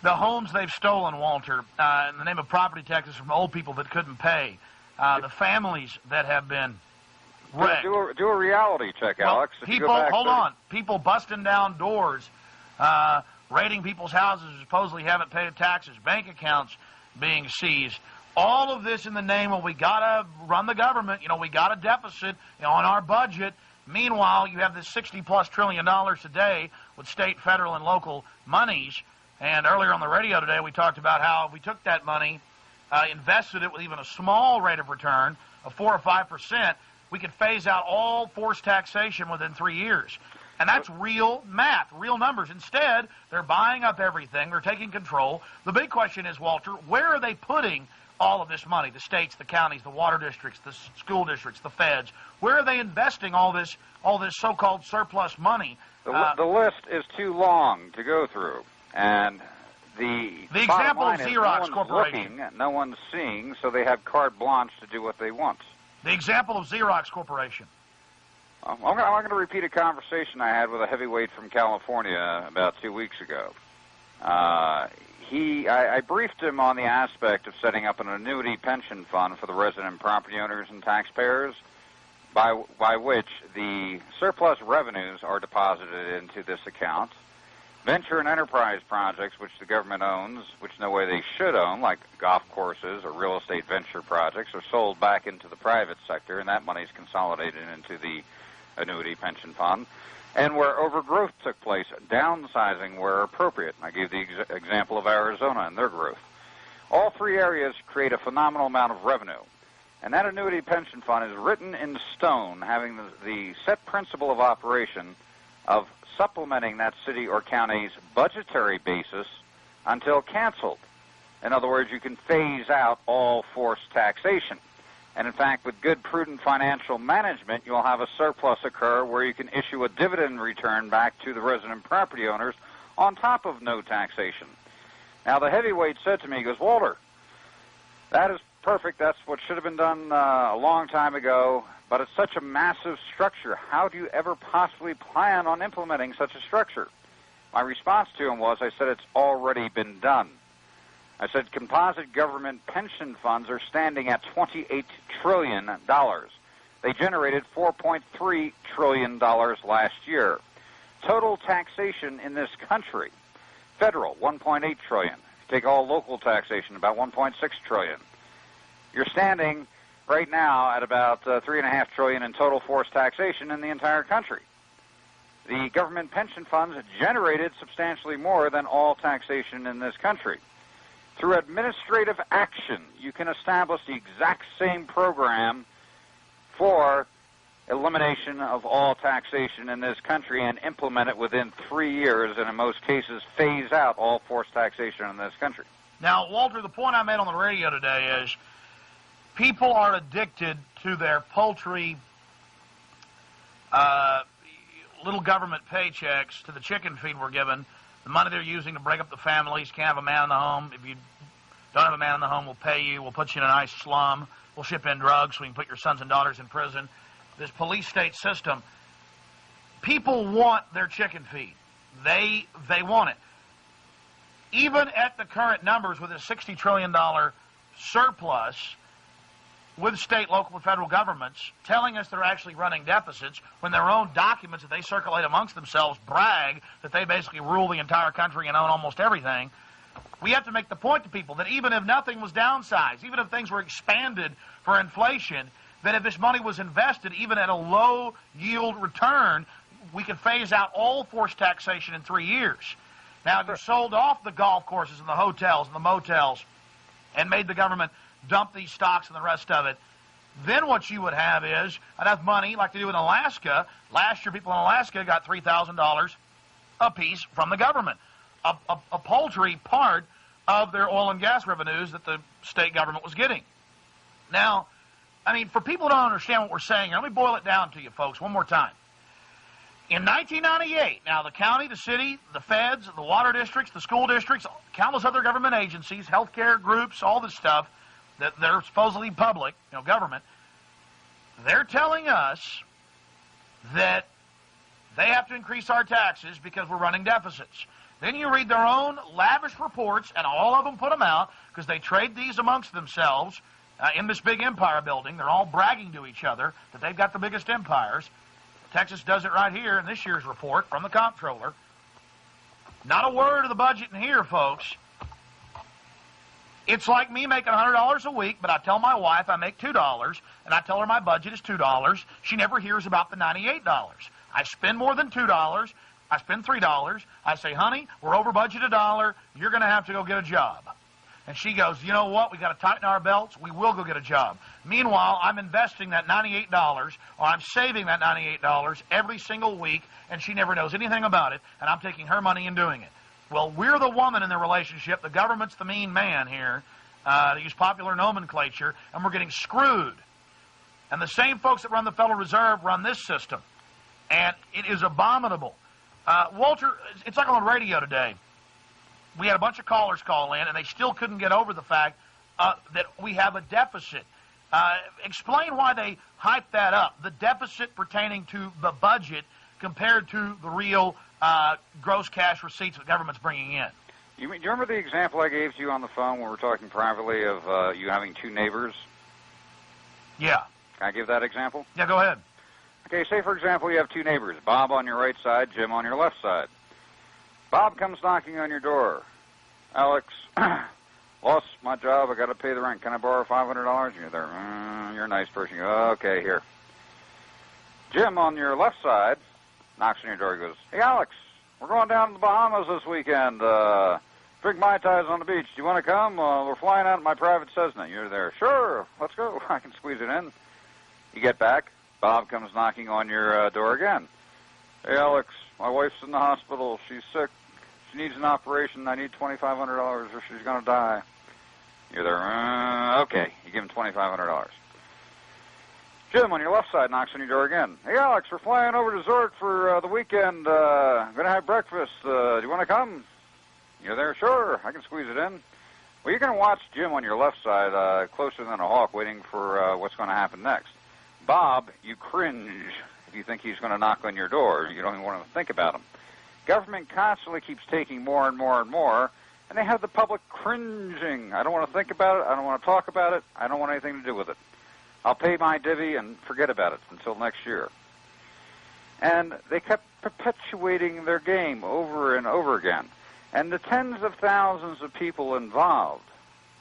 The homes they've stolen, Walter, in the name of property taxes from old people that couldn't pay. The families that have been wrecked. Do a reality check, Alex. People busting down doors, raiding people's houses who supposedly haven't paid taxes, bank accounts being seized. All of this in the name of we got to run the government. We got a deficit on our budget. Meanwhile, you have this $60+ trillion today with state, federal, and local monies. And earlier on the radio today, we talked about how if we took that money, invested it with even a small rate of return of 4 or 5%, we could phase out all forced taxation within 3 years. And that's real math, real numbers. Instead, they're buying up everything. They're taking control. The big question is, Walter, where are they putting all of this money? The states, the counties, the water districts, the school districts, the feds. Where are they investing all this so-called surplus money? The list is too long to go through. And the example of Xerox Corporation. No one's seeing, so they have carte blanche to do what they want. The example of Xerox Corporation. I'm going to repeat a conversation I had with a heavyweight from California about 2 weeks ago. I briefed him on the aspect of setting up an annuity pension fund for the resident property owners and taxpayers, by which the surplus revenues are deposited into this account. Venture and enterprise projects, which the government owns, which no way they should own, like golf courses or real estate venture projects, are sold back into the private sector, and that money is consolidated into the annuity pension fund. And where overgrowth took place, downsizing where appropriate. I gave the example of Arizona and their growth. All 3 areas create a phenomenal amount of revenue. And that annuity pension fund is written in stone, having the set principle of operation of supplementing that city or county's budgetary basis until canceled. In other words, you can phase out all forced taxation. And in fact, with good, prudent financial management, you'll have a surplus occur where you can issue a dividend return back to the resident property owners on top of no taxation. Now, the heavyweight said to me, he goes, Walter, that is perfect. That's what should have been done a long time ago, but it's such a massive structure. How do you ever possibly plan on implementing such a structure? My response to him was, I said, it's already been done. I said, composite government pension funds are standing at $28 trillion. They generated $4.3 trillion last year. Total taxation in this country, federal, $1.8 trillion. Take all local taxation, about $1.6 trillion. You're standing right now at about $3.5 trillion in total forced taxation in the entire country. The government pension funds generated substantially more than all taxation in this country. Through administrative action, you can establish the exact same program for elimination of all taxation in this country and implement it within 3 years, and in most cases phase out all forced taxation in this country. Now, Walter, the point I made on the radio today is people are addicted to their paltry little government paychecks, to the chicken feed we're given, the money they're using to break up the families. Can't have a man in the home. If you don't have a man in the home, we'll pay you. We'll put you in a nice slum. We'll ship in drugs so we can put your sons and daughters in prison. This police state system, people want their chicken feed. They want it. Even at the current numbers with a $60 trillion surplus with state, local, and federal governments telling us they're actually running deficits when their own documents that they circulate amongst themselves brag that they basically rule the entire country and own almost everything, we have to make the point to people that even if nothing was downsized, even if things were expanded for inflation, that if this money was invested, even at a low yield return, we could phase out all forced taxation in 3 years. Now, if you sold off the golf courses and the hotels and the motels and made the government dump these stocks and the rest of it, then what you would have is enough money, like they do in Alaska. Last year, people in Alaska got $3,000 apiece from the government, a paltry part of their oil and gas revenues that the state government was getting. Now, I mean, for people who don't understand what we're saying, let me boil it down to you, folks, one more time. In 1998, now the county, the city, the feds, the water districts, the school districts, countless other government agencies, healthcare groups, all this stuff, that they're supposedly public, government, they're telling us that they have to increase our taxes because we're running deficits. Then you read their own lavish reports, and all of them put them out because they trade these amongst themselves in this big empire building. They're all bragging to each other that they've got the biggest empires. Texas does it right here in this year's report from the comptroller. Not a word of the budget in here, folks. It's like me making $100 a week, but I tell my wife I make $2, and I tell her my budget is $2. She never hears about the $98. I spend more than $2. I spend $3. I say, honey, we're over budget $1. You're going to have to go get a job. And she goes, you know what? We got to tighten our belts. We will go get a job. Meanwhile, I'm investing that $98, or I'm saving that $98 every single week, and she never knows anything about it, and I'm taking her money and doing it. Well, we're the woman in the relationship. The government's the mean man here, to use popular nomenclature, and we're getting screwed. And the same folks that run the Federal Reserve run this system. And it is abominable. Walter, it's like on the radio today. We had a bunch of callers call in, and they still couldn't get over the fact that we have a deficit. Explain why they hype that up, the deficit pertaining to the budget compared to the real gross cash receipts the government's bringing in. Do you remember the example I gave to you on the phone when we were talking privately of you having two neighbors? Yeah. Can I give that example? Yeah, go ahead. Okay, say, for example, you have two neighbors, Bob on your right side, Jim on your left side. Bob comes knocking on your door. Alex, lost my job. I got to pay the rent. Can I borrow $500? And you're there. You're a nice person. You go, okay, here. Jim on your left side knocks on your door. He goes, hey, Alex, we're going down to the Bahamas this weekend. Drink Mai Tais on the beach. Do you want to come? We're flying out in my private Cessna. You're there. Sure, let's go. I can squeeze it in. You get back. Bob comes knocking on your door again. Hey, Alex, my wife's in the hospital. She's sick. She needs an operation. I need $2,500 or she's going to die. You're there. Okay. You give him $2,500. Jim on your left side knocks on your door again. Hey, Alex, we're flying over to Zurich for the weekend. Going to have breakfast. Do you want to come? You're there? Sure, I can squeeze it in. Well, you're going to watch Jim on your left side closer than a hawk waiting for what's going to happen next. Bob, you cringe if you think he's going to knock on your door. You don't even want to think about him. Government constantly keeps taking more and more and more, and they have the public cringing. I don't want to think about it. I don't want to talk about it. I don't want anything to do with it. I'll pay my divvy and forget about it until next year. And they kept perpetuating their game over and over again. And the tens of thousands of people involved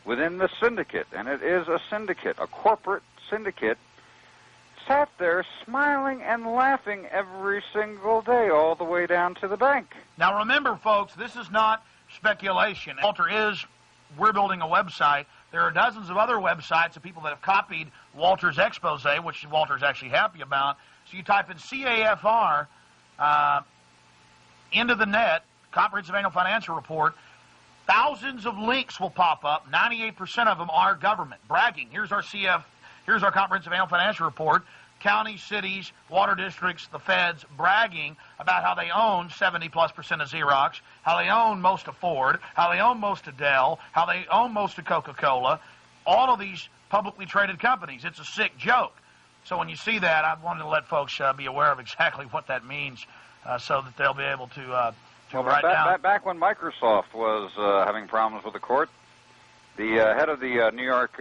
within the syndicate, and it is a syndicate, a corporate syndicate, sat there smiling and laughing every single day all the way down to the bank. Now remember, folks, this is not speculation. We're building a website. There are dozens of other websites of people that have copied Walter's expose, which Walter's actually happy about. So you type in CAFR into the net, Comprehensive Annual Financial Report, thousands of links will pop up. 98% of them are government bragging. Here's our Comprehensive Annual Financial Report. Counties, cities, water districts, the feds bragging about how they own 70+% of Xerox, how they own most of Ford, how they own most of Dell, how they own most of Coca-Cola, all of these publicly traded companies. It's a sick joke. So when you see that, I wanted to let folks be aware of exactly what that means so that they'll be able to write down. Back when Microsoft was having problems with the court, the head of the New York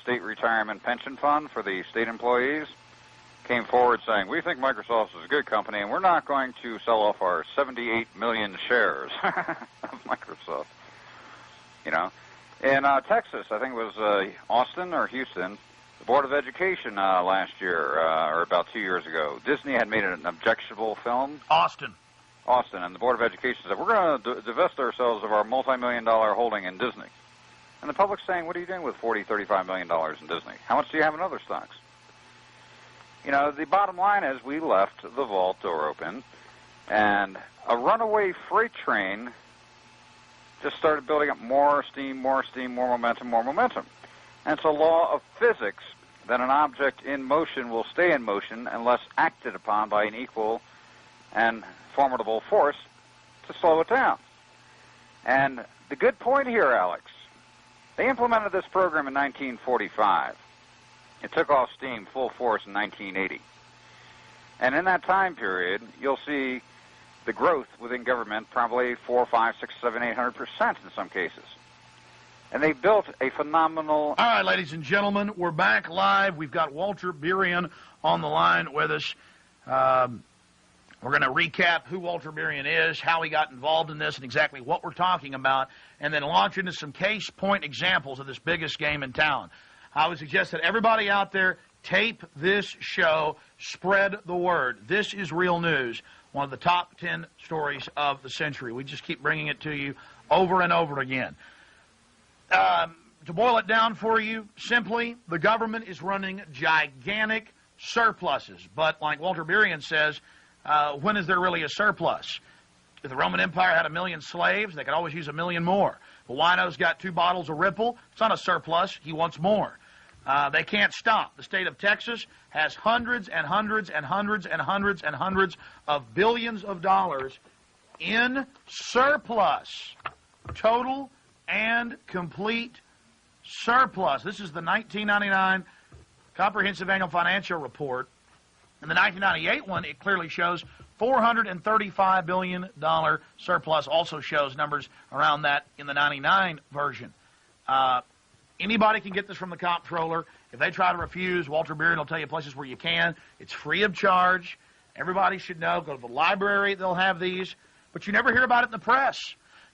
State Retirement Pension Fund for the state employees came forward saying, we think Microsoft is a good company, and we're not going to sell off our 78 million shares of Microsoft. You know, in Texas, I think it was Austin or Houston, the Board of Education last year, or about 2 years ago, Disney had made an objectionable film. Austin, and the Board of Education said, we're going to divest ourselves of our multi-million-dollar holding in Disney. And the public's saying, what are you doing with $40, $35 million in Disney? How much do you have in other stocks? You know, the bottom line is we left the vault door open, and a runaway freight train just started building up more steam, more momentum. And it's a law of physics that an object in motion will stay in motion unless acted upon by an equal and formidable force to slow it down. And the good point here, Alex, they implemented this program in 1945. It took off steam full force in 1980. And in that time period, you'll see the growth within government probably 4, 5, 6, 7, 800% in some cases. And they built a phenomenal... All right, ladies and gentlemen, we're back live. We've got Walter Berian on the line with us. We're going to recap who Walter Berian is, how he got involved in this, and exactly what we're talking about, and then launch into some case point examples of this biggest game in town. I would suggest that everybody out there tape this show, spread the word. This is real news, one of the top 10 stories of the century. We just keep bringing it to you over and over again. To boil it down for you, simply, the government is running gigantic surpluses. But like Walter Berian says, when is there really a surplus? If the Roman Empire had 1 million slaves, they could always use 1 million more. The wino's got 2 bottles of Ripple. It's not a surplus. He wants more. They can't stop. The state of Texas has hundreds and hundreds and hundreds and hundreds and hundreds of billions of dollars in surplus. Total and complete surplus. This is the 1999 Comprehensive Annual Financial Report. In the 1998 one, it clearly shows $435 billion surplus. Also shows numbers around that in the 99 version. Anybody can get this from the comptroller. If they try to refuse, Walter Berian will tell you places where you can. It's free of charge. Everybody should know. Go to the library. They'll have these. But you never hear about it in the press.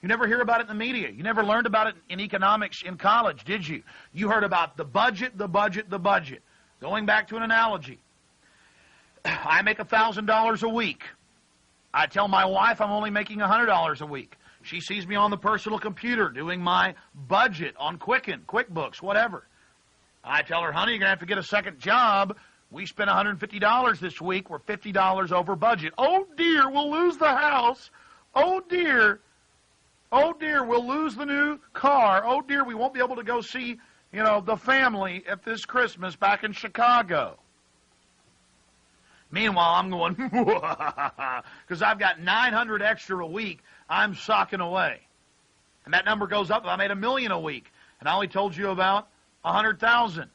You never hear about it in the media. You never learned about it in economics in college, did you? You heard about the budget, the budget, the budget. Going back to an analogy. I make $1,000 a week. I tell my wife I'm only making $100 a week. She sees me on the personal computer doing my budget on Quicken, QuickBooks, whatever. I tell her, honey, you're going to have to get a second job. We spent $150 this week. We're $50 over budget. Oh, dear, we'll lose the house. Oh, dear. Oh, dear, we'll lose the new car. Oh, dear, we won't be able to go see, the family at this Christmas back in Chicago. Meanwhile, I'm going, because I've got 900 extra a week I'm socking away. And that number goes up if I made $1 million a week. And I only told you about 100,000.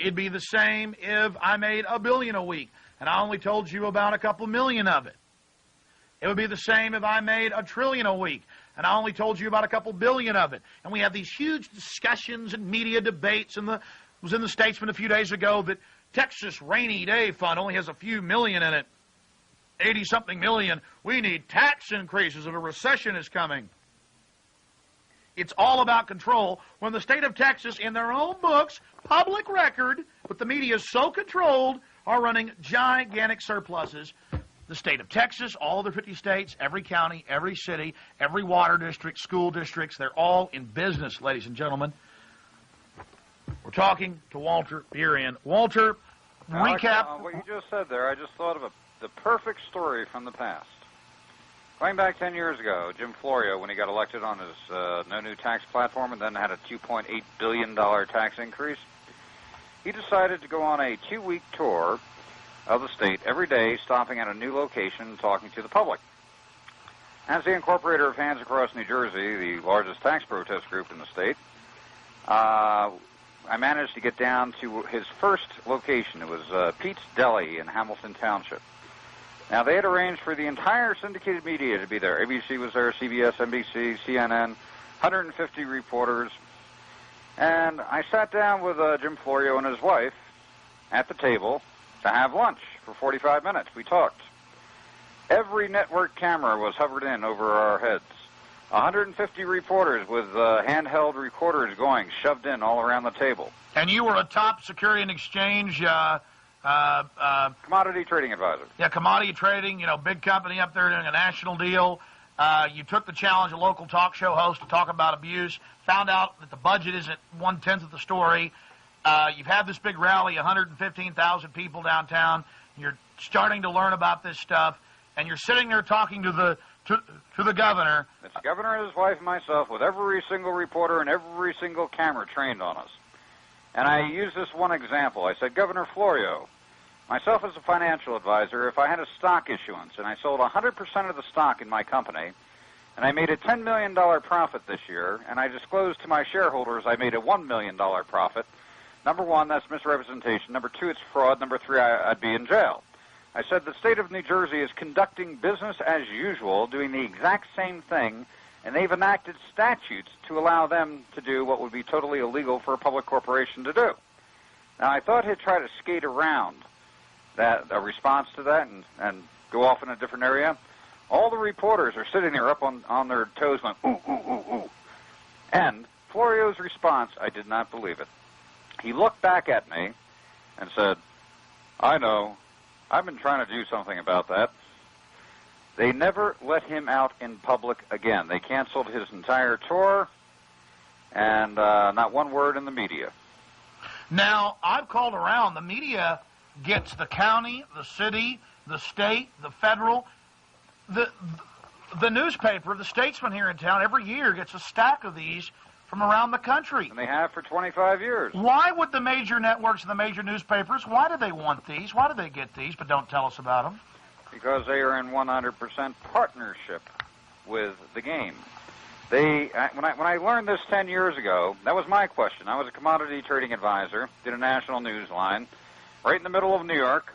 It'd be the same if I made $1 billion a week. And I only told you about a couple million of it. It would be the same if I made $1 trillion a week, and I only told you about a couple billion of it. And we have these huge discussions and media debates. And it was in the Statesman a few days ago that Texas Rainy Day Fund only has a few million in it, 80-something million. We need tax increases if a recession is coming. It's all about control. When the state of Texas, in their own books, public record, but the media is so controlled, are running gigantic surpluses. The state of Texas, all other 50 states, every county, every city, every water district, school districts, they're all in business, ladies and gentlemen. We're talking to Walter Burien. Walter, recap. What you just said there, I just thought of the perfect story from the past. Going back 10 years ago, Jim Florio, when he got elected on his no new tax platform and then had a $2.8 billion tax increase, he decided to go on a 2-week tour of the state every day, stopping at a new location and talking to the public. As the incorporator of Hands Across New Jersey, the largest tax protest group in the state, I managed to get down to his first location. It was Pete's Deli in Hamilton Township. Now, they had arranged for the entire syndicated media to be there. ABC was there, CBS, NBC, CNN, 150 reporters. And I sat down with Jim Florio and his wife at the table to have lunch for 45 minutes. We talked. Every network camera was hovered in over our heads. 150 reporters with handheld recorders going, shoved in all around the table. And you were a top Security and Exchange... commodity trading advisor. Yeah, commodity trading, big company up there doing a national deal. You took the challenge, a local talk show host, to talk about abuse, found out that the budget isn't 1/10 of the story. You've had this big rally, 115,000 people downtown. You're starting to learn about this stuff, and you're sitting there talking to the governor. It's the governor and his wife and myself with every single reporter and every single camera trained on us. And I used this one example. I said, Governor Florio, myself as a financial advisor, if I had a stock issuance and I sold 100% of the stock in my company, and I made a $10 million profit this year, and I disclosed to my shareholders I made a $1 million profit, number one, that's misrepresentation. Number two, it's fraud. Number three, I'd be in jail. I said the state of New Jersey is conducting business as usual, doing the exact same thing, and they've enacted statutes to allow them to do what would be totally illegal for a public corporation to do. Now, I thought he'd try to skate around a response to that and go off in a different area. All the reporters are sitting there up on their toes going, ooh, ooh, ooh, ooh. And Florio's response, I did not believe it. He looked back at me and said, I know. I've been trying to do something about that. They never let him out in public again. They canceled his entire tour, and not one word in the media. Now, I've called around. The media gets the county, the city, the state, the federal. The newspaper, the Statesman here in town, every year gets a stack of these from around the country. And they have for 25 years. Why would the major networks and the major newspapers, why do they want these? Why do they get these, but don't tell us about them? Because they are in 100% partnership with the game. When I learned this 10 years ago, that was my question. I was a commodity trading advisor, did a national news line, right in the middle of New York,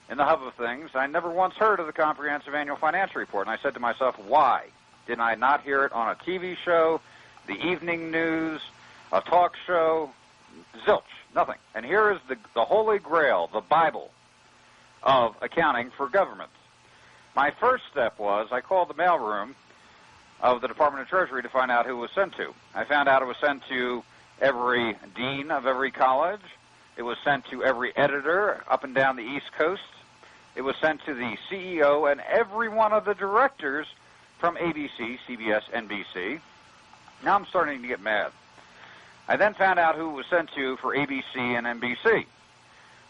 in the hub of things. I never once heard of the Comprehensive Annual Financial Report, and I said to myself, why? Did I not hear it on a TV show, the evening news, a talk show? Zilch, nothing. And here is the Holy Grail, the Bible of accounting for government. My first step was I called the mailroom of the Department of Treasury to find out who it was sent to. I found out it was sent to every dean of every college. It was sent to every editor up and down the East Coast. It was sent to the CEO and every one of the directors from ABC, CBS, NBC. Now I'm starting to get mad. I then found out who it was sent to for ABC and NBC.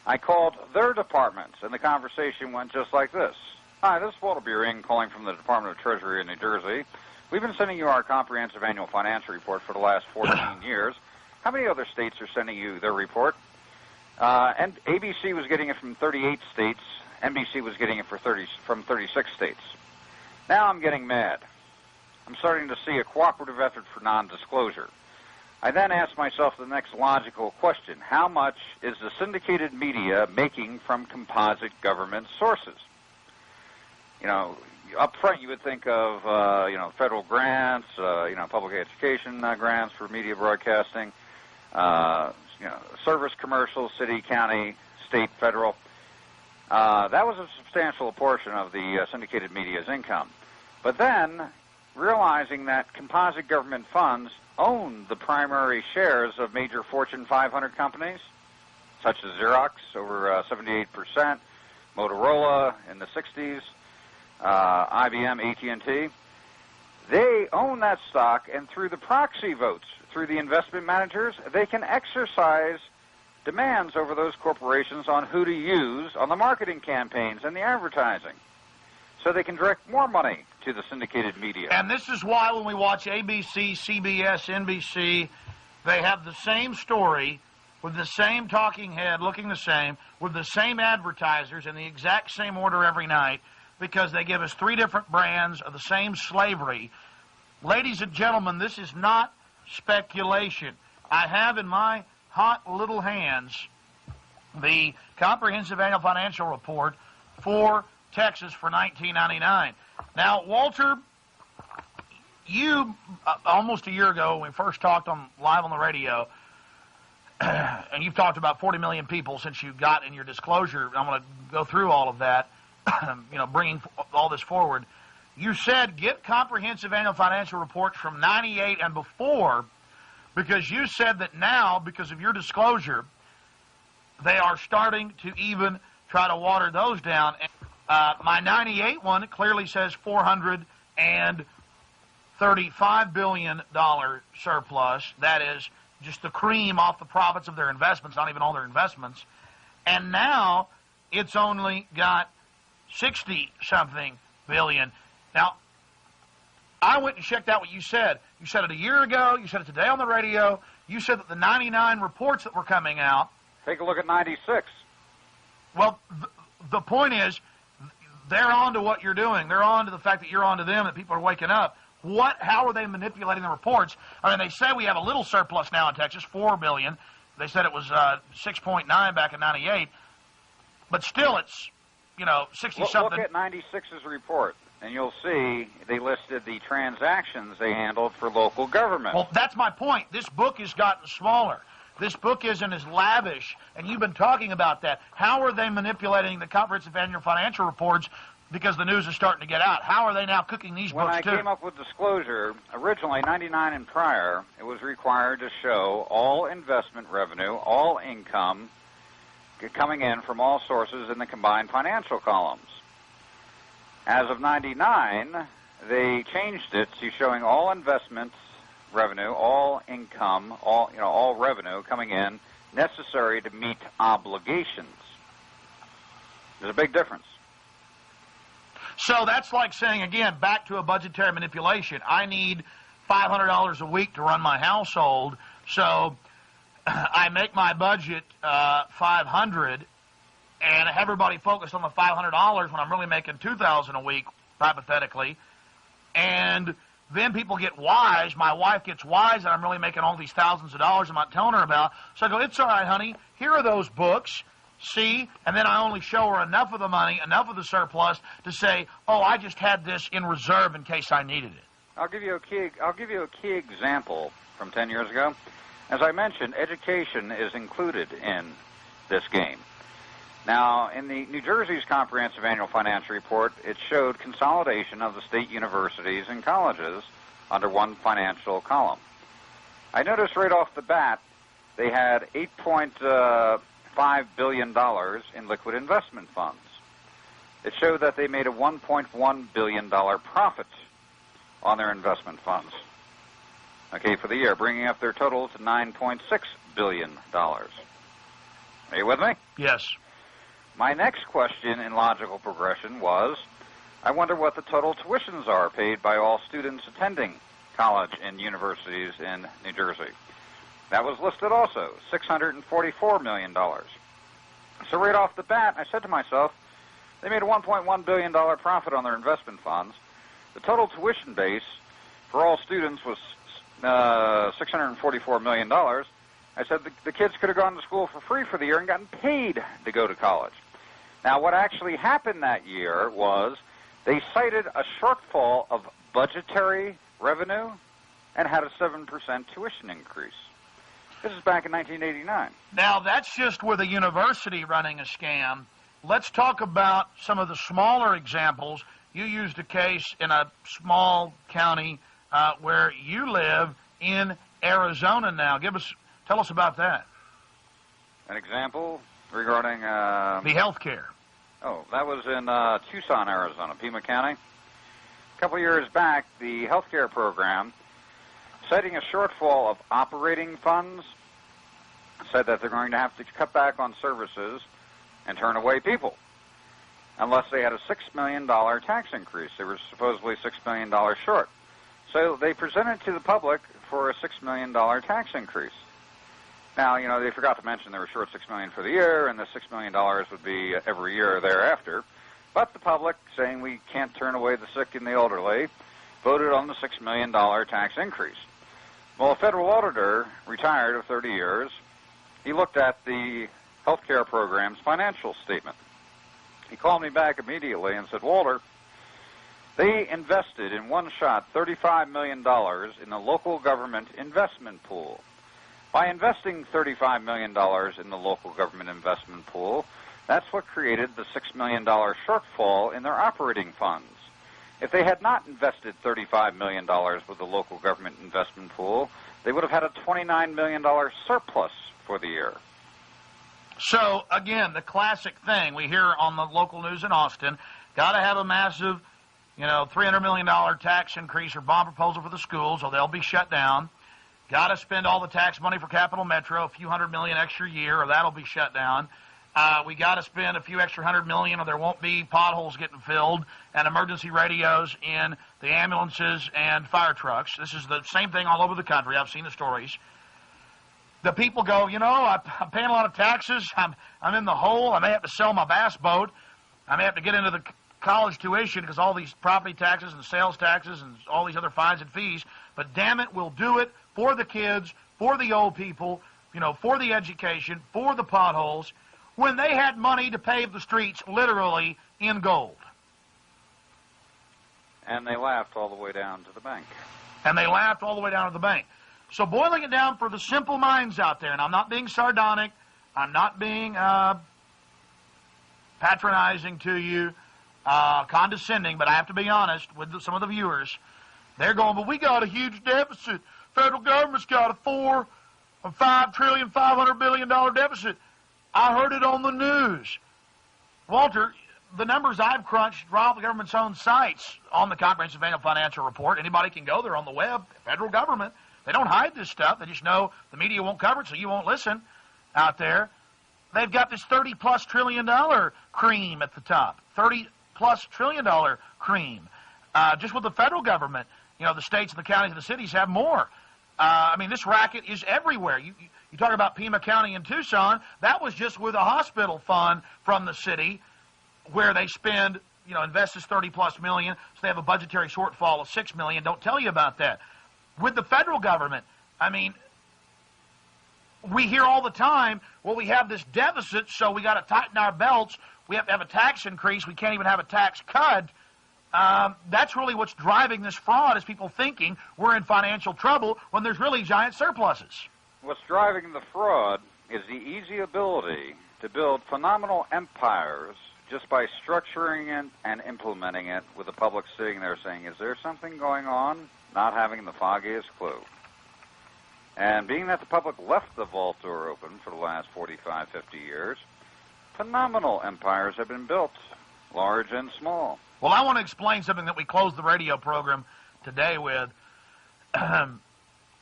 I called their departments, and the conversation went just like this. Hi, this is Walter Burien calling from the Department of Treasury in New Jersey. We've been sending you our comprehensive annual financial report for the last 14 years. How many other states are sending you their report? And ABC was getting it from 38 states. NBC was getting it from 36 states. Now I'm getting mad. I'm starting to see a cooperative effort for non-disclosure. I then asked myself the next logical question. How much is the syndicated media making from composite government sources? You know, up front you would think of, federal grants, public education grants for media broadcasting, service commercials, city, county, state, federal. That was a substantial portion of the syndicated media's income. But then, realizing that composite government funds own the primary shares of major Fortune 500 companies, such as Xerox, over 78%, Motorola in the 60s, IBM, AT&T, they own that stock, and through the proxy votes, through the investment managers, they can exercise demands over those corporations on who to use on the marketing campaigns and the advertising. So they can direct more money to the syndicated media. And this is why when we watch ABC, CBS, NBC, they have the same story with the same talking head looking the same, with the same advertisers in the exact same order every night, because they give us 3 different brands of the same slavery. Ladies and gentlemen, this is not speculation. I have in my hot little hands the Comprehensive Annual Financial Report for Texas for 1999. Now, Walter, you, almost a year ago, when we first talked live on the radio, and you've talked about 40 million people since you got in your disclosure. I'm going to go through all of that, bringing all this forward. You said get comprehensive annual financial reports from 98 and before, because you said that now, because of your disclosure, they are starting to even try to water those down. My 98 one clearly says $435 billion surplus. That is just the cream off the profits of their investments, not even all their investments. And now it's only got 60-something billion. Now, I went and checked out what you said. You said it a year ago. You said it today on the radio. You said that the 99 reports that were coming out. Take a look at 96. Well, the point is, they're on to what you're doing. They're on to the fact that you're on to them, that people are waking up. How are they manipulating the reports? I mean, they say we have a little surplus now in Texas, $4 billion. They said it was 6.9 back in 98. But still, it's, 60-something. Look at 96's report, and you'll see they listed the transactions they handled for local government. Well, that's my point. This book has gotten smaller. This book isn't as lavish, and you've been talking about that. How are they manipulating the comprehensive annual financial reports because the news is starting to get out? How are they now cooking these books, too? When I came up with disclosure, originally, 99 and prior, it was required to show all investment revenue, all income coming in from all sources in the combined financial columns. As of 99, they changed it to showing all investments revenue, all income, all revenue coming in necessary to meet obligations. There's a big difference. So that's like saying, again, back to a budgetary manipulation. I need $500 a week to run my household, so I make my budget $500, and everybody focused on the $500 when I'm really making $2,000 a week, hypothetically, and then people get wise. My wife gets wise that I'm really making all these thousands of dollars I'm not telling her about. So I go, it's all right, honey. Here are those books. See? And then I only show her enough of the money, enough of the surplus to say, oh, I just had this in reserve in case I needed it. I'll give you a key example from 10 years ago. As I mentioned, education is included in this game. Now, in the New Jersey's Comprehensive Annual Financial Report, it showed consolidation of the state universities and colleges under one financial column. I noticed right off the bat they had $8.5 billion in liquid investment funds. It showed that they made a $1.1 billion profit on their investment funds, for the year, bringing up their total to $9.6 billion. Are you with me? Yes. My next question in logical progression was, I wonder what the total tuitions are paid by all students attending college and universities in New Jersey. That was listed also, $644 million. So right off the bat, I said to myself, they made a $1.1 billion profit on their investment funds. The total tuition base for all students was $644 million. I said the kids could have gone to school for free for the year and gotten paid to go to college. Now, what actually happened that year was they cited a shortfall of budgetary revenue and had a 7% tuition increase. This is back in 1989. Now, that's just with a university running a scam. Let's talk about some of the smaller examples. You used a case in a small county where you live in Arizona now. Tell us about that. An example regarding... the health care. Oh, that was in Tucson, Arizona, Pima County. A couple years back, the health care program, citing a shortfall of operating funds, said that they're going to have to cut back on services and turn away people unless they had a $6 million tax increase. They were supposedly $6 million short. So they presented to the public for a $6 million tax increase. Now, you know, they forgot to mention they were short $6 million for the year, and the $6 million would be every year thereafter. But the public, saying we can't turn away the sick and the elderly, voted on the $6 million tax increase. Well, a federal auditor, retired of 30 years, he looked at the health care program's financial statement. He called me back immediately and said, Walter, they invested in one shot $35 million in the local government investment pool. By investing $35 million in the local government investment pool, that's what created the $6 million shortfall in their operating funds. If they had not invested $35 million with the local government investment pool, they would have had a $29 million surplus for the year. So, again, the classic thing we hear on the local news in Austin, got to have a massive, $300 million tax increase or bond proposal for the schools or they'll be shut down. Got to spend all the tax money for Capital Metro, a few $100 million extra year, or that'll be shut down. We got to spend a few extra $100 million, or there won't be potholes getting filled and emergency radios in the ambulances and fire trucks. This is the same thing all over the country. I've seen the stories. The people go, I'm paying a lot of taxes. I'm in the hole. I may have to sell my bass boat. I may have to get into the college tuition because all these property taxes and sales taxes and all these other fines and fees. But damn it, we'll do it for the kids, for the old people, for the education, for the potholes, when they had money to pave the streets literally in gold. And they laughed all the way down to the bank. So boiling it down for the simple minds out there, and I'm not being sardonic, I'm not being patronizing to you, condescending, but I have to be honest with some of the viewers. They're going, but we got a huge deficit. Federal government's got a $5 trillion, $500 billion deficit. I heard it on the news. Walter, the numbers I've crunched draw the government's own sites on the Comprehensive Annual Financial Report. Anybody can go there on the web. Federal government. They don't hide this stuff. They just know the media won't cover it, so you won't listen out there. They've got this $30+ trillion cream at the top. $30+ trillion cream. Just with the federal government, the states and the counties and the cities have more. This racket is everywhere. You talk about Pima County in Tucson. That was just with a hospital fund from the city where they spend, invest this $30+ million, so they have a budgetary shortfall of $6 million. Don't tell you about that. With the federal government, we hear all the time, well, we have this deficit, so we got to tighten our belts. We have to have a tax increase. We can't even have a tax cut. That's really what's driving this fraud, is people thinking we're in financial trouble when there's really giant surpluses. What's driving the fraud is the easy ability to build phenomenal empires just by structuring it and implementing it with the public sitting there saying, is there something going on? Not having the foggiest clue. And being that the public left the vault door open for the last 45, 50 years, phenomenal empires have been built, large and small. Well, I want to explain something that we closed the radio program today with. And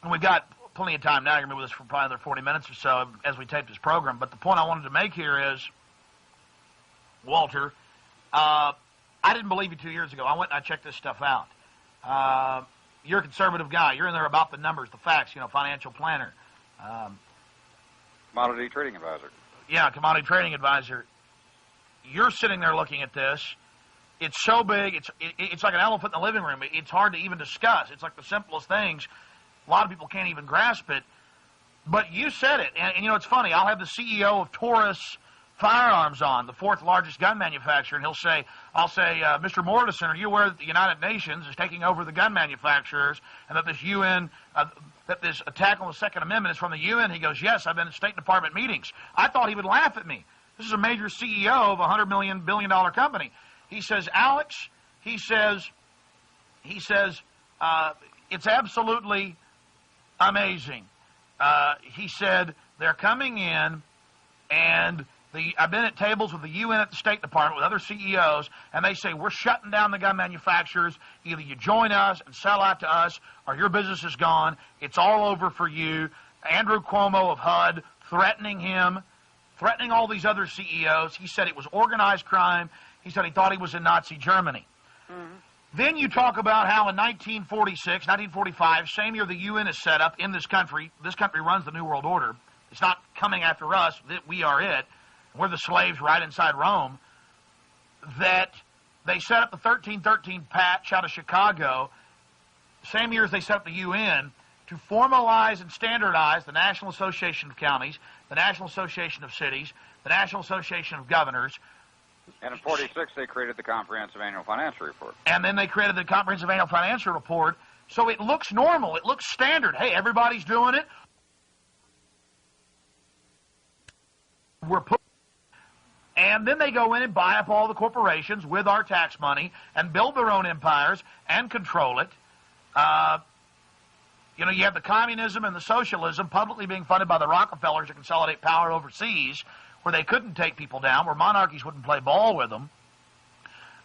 we've got plenty of time now. You're going to be with us for probably another 40 minutes or so as we tape this program. But the point I wanted to make here is, Walter, I didn't believe you 2 years ago. I went and I checked this stuff out. You're a conservative guy. You're in there about the numbers, the facts, financial planner. Commodity trading advisor. Yeah, commodity trading advisor. You're sitting there looking at this. It's so big. It's like an elephant in the living room. It's hard to even discuss. It's like the simplest things. A lot of people can't even grasp it. But you said it. And you know, it's funny. I'll have the CEO of Taurus Firearms on, the fourth largest gun manufacturer, and I'll say, Mr. Morrison, are you aware that the United Nations is taking over the gun manufacturers and that this UN, that this attack on the Second Amendment is from the UN? He goes, yes, I've been at State Department meetings. I thought he would laugh at me. This is a major CEO of a $100 billion company. He says, Alex, he says, it's absolutely amazing. He said, they're coming in, and I've been at tables with the UN at the State Department with other CEOs, and they say, we're shutting down the gun manufacturers. Either you join us and sell out to us, or your business is gone. It's all over for you. Andrew Cuomo of HUD threatening him, threatening all these other CEOs. He said it was organized crime. He said he thought he was in Nazi Germany. Mm-hmm. Then you talk about how in 1946, 1945, same year the UN is set up in this country runs the New World Order. It's not coming after us. We are it. We're the slaves right inside Rome. That they set up the 1313 patch out of Chicago, same year as they set up the UN, to formalize and standardize the National Association of Counties, the National Association of Cities, the National Association of Governors. And in 46, they created the Comprehensive Annual Financial Report. And then they created the Comprehensive Annual Financial Report. So it looks normal. It looks standard. Hey, everybody's doing it. And then they go in and buy up all the corporations with our tax money and build their own empires and control it. You know, you have the communism and the socialism publicly being funded by the Rockefellers to consolidate power overseas, where they couldn't take people down, where monarchies wouldn't play ball with them.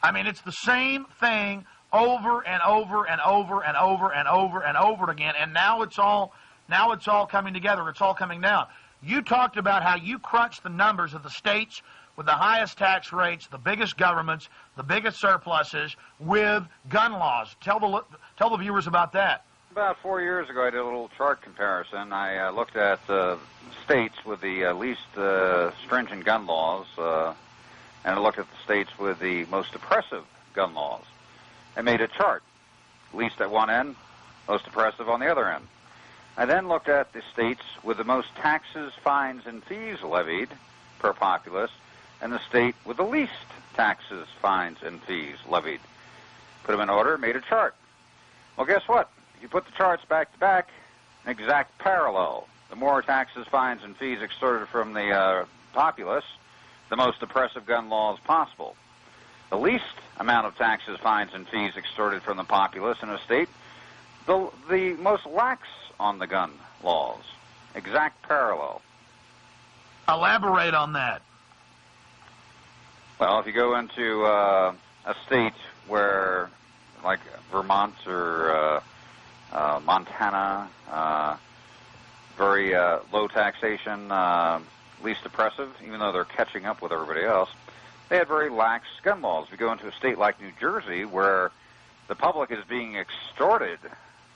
I mean, it's the same thing over and over and over and over and over and over again, and now it's all coming together. It's all coming down. You talked about how you crunched the numbers of the states with the highest tax rates, the biggest governments, the biggest surpluses, with gun laws. Tell the viewers about that. About 4 years ago, I did a little chart comparison. I looked at states with the least stringent gun laws, and I looked at the states with the most oppressive gun laws. I made a chart, least at one end, most oppressive on the other end. I then looked at the states with the most taxes, fines, and fees levied per populace, and the state with the least taxes, fines, and fees levied. Put them in order, made a chart. Well, guess what? If you put the charts back to back, an exact parallel. The more taxes, fines, and fees extorted from the populace, the most oppressive gun laws possible. The least amount of taxes, fines, and fees extorted from the populace in a state, the most lax on the gun laws. Exact parallel. Elaborate on that. Well, if you go into a state where, like Vermont or Montana, very low taxation, least oppressive, even though they're catching up with everybody else, they had very lax gun laws. If you go into a state like New Jersey, where the public is being extorted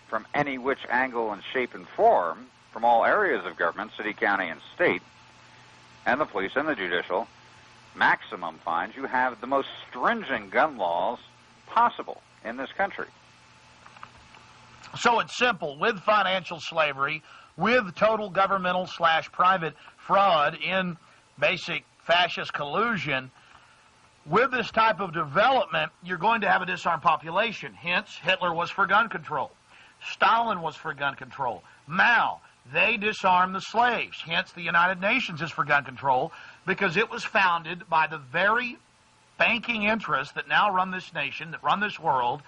from any which angle and shape and form from all areas of government, city, county, and state, and the police and the judicial, maximum fines, you have the most stringent gun laws possible in this country. So it's simple. With financial slavery, with total governmental/private fraud in basic fascist collusion, with this type of development, you're going to have a disarmed population. Hence, Hitler was for gun control. Stalin was for gun control. Mao, they disarmed the slaves. Hence, the United Nations is for gun control, because it was founded by the very banking interests that now run this nation, that run this world,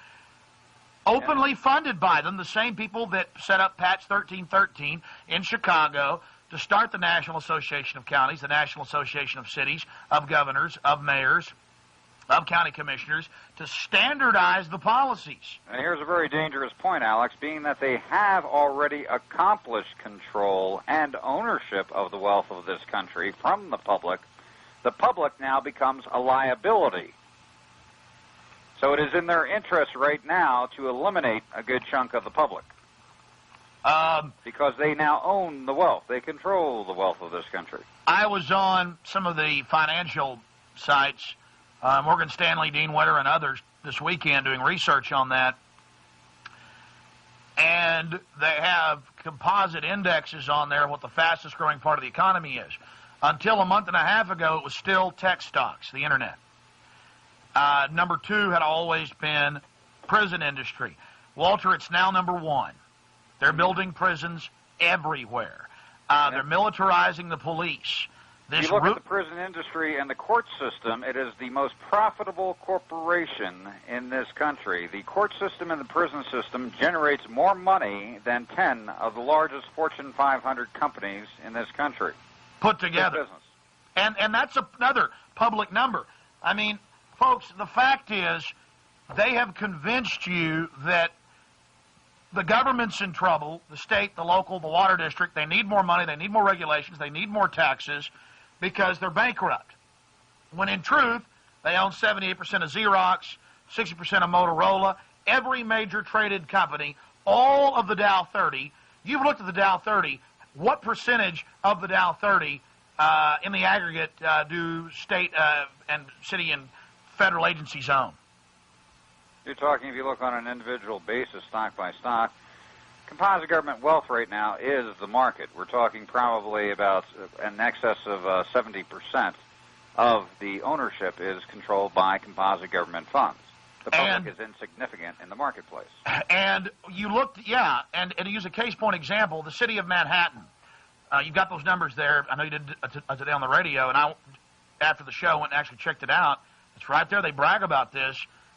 openly funded by them, the same people that set up Patch 1313 in Chicago to start the National Association of Counties, the National Association of Cities, of Governors, of Mayors, of County Commissioners, to standardize the policies. And here's a very dangerous point, Alex, being that they have already accomplished control and ownership of the wealth of this country from the public now becomes a liability. So it is in their interest right now to eliminate a good chunk of the public. Because they now own the wealth. They control the wealth of this country. I was on some of the financial sites, Morgan Stanley, Dean Witter, and others this weekend doing research on that. And they have composite indexes on there, what the fastest growing part of the economy is. Until a month and a half ago, it was still tech stocks, the internet. Number 2 had always been prison industry. Walter, it's now number 1. They're building prisons everywhere. They're militarizing the police. If you look at the prison industry and the court system, it is the most profitable corporation in this country. The court system and the prison system generates more money than 10 of the largest Fortune 500 companies in this country. Put together. And that's another public number. I mean, folks, the fact is they have convinced you that the government's in trouble, the state, the local, the water district. They need more money. They need more regulations. They need more taxes because they're bankrupt. When in truth, they own 78% of Xerox, 60% of Motorola, every major traded company, all of the Dow 30. You've looked at the Dow 30. What percentage of the Dow 30 in the aggregate do state and city and federal agencies own? You're talking, if you look on an individual basis, stock by stock, composite government wealth right now is the market. We're talking probably about in excess of 70% of the ownership is controlled by composite government funds. The public is insignificant in the marketplace. And you looked, and to use a case point example, the city of Manhattan. You've got those numbers there. I know you did today on the radio, and I, after the show, went and actually checked it out. It's right there. They brag about this.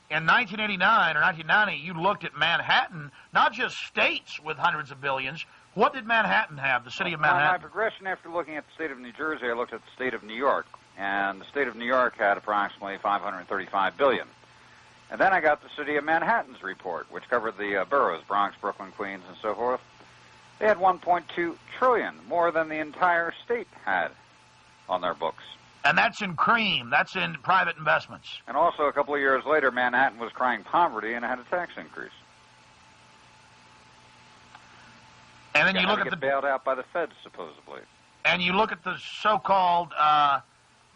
In 1989 or 1990, you looked at Manhattan, not just states with hundreds of billions. What did Manhattan have, the city of Manhattan? On my progression, after looking at the state of New Jersey, I looked at the state of New York. And the state of New York had approximately $535 billion. And then I got the city of Manhattan's report, which covered the boroughs, Bronx, Brooklyn, Queens, and so forth. They had $1.2 trillion, more than the entire state had on their books. And that's in cream. That's in private investments. And also, a couple of years later, Manhattan was crying poverty and had a tax increase. And then you look at the bailed out by the feds, supposedly. And you look at the so-called.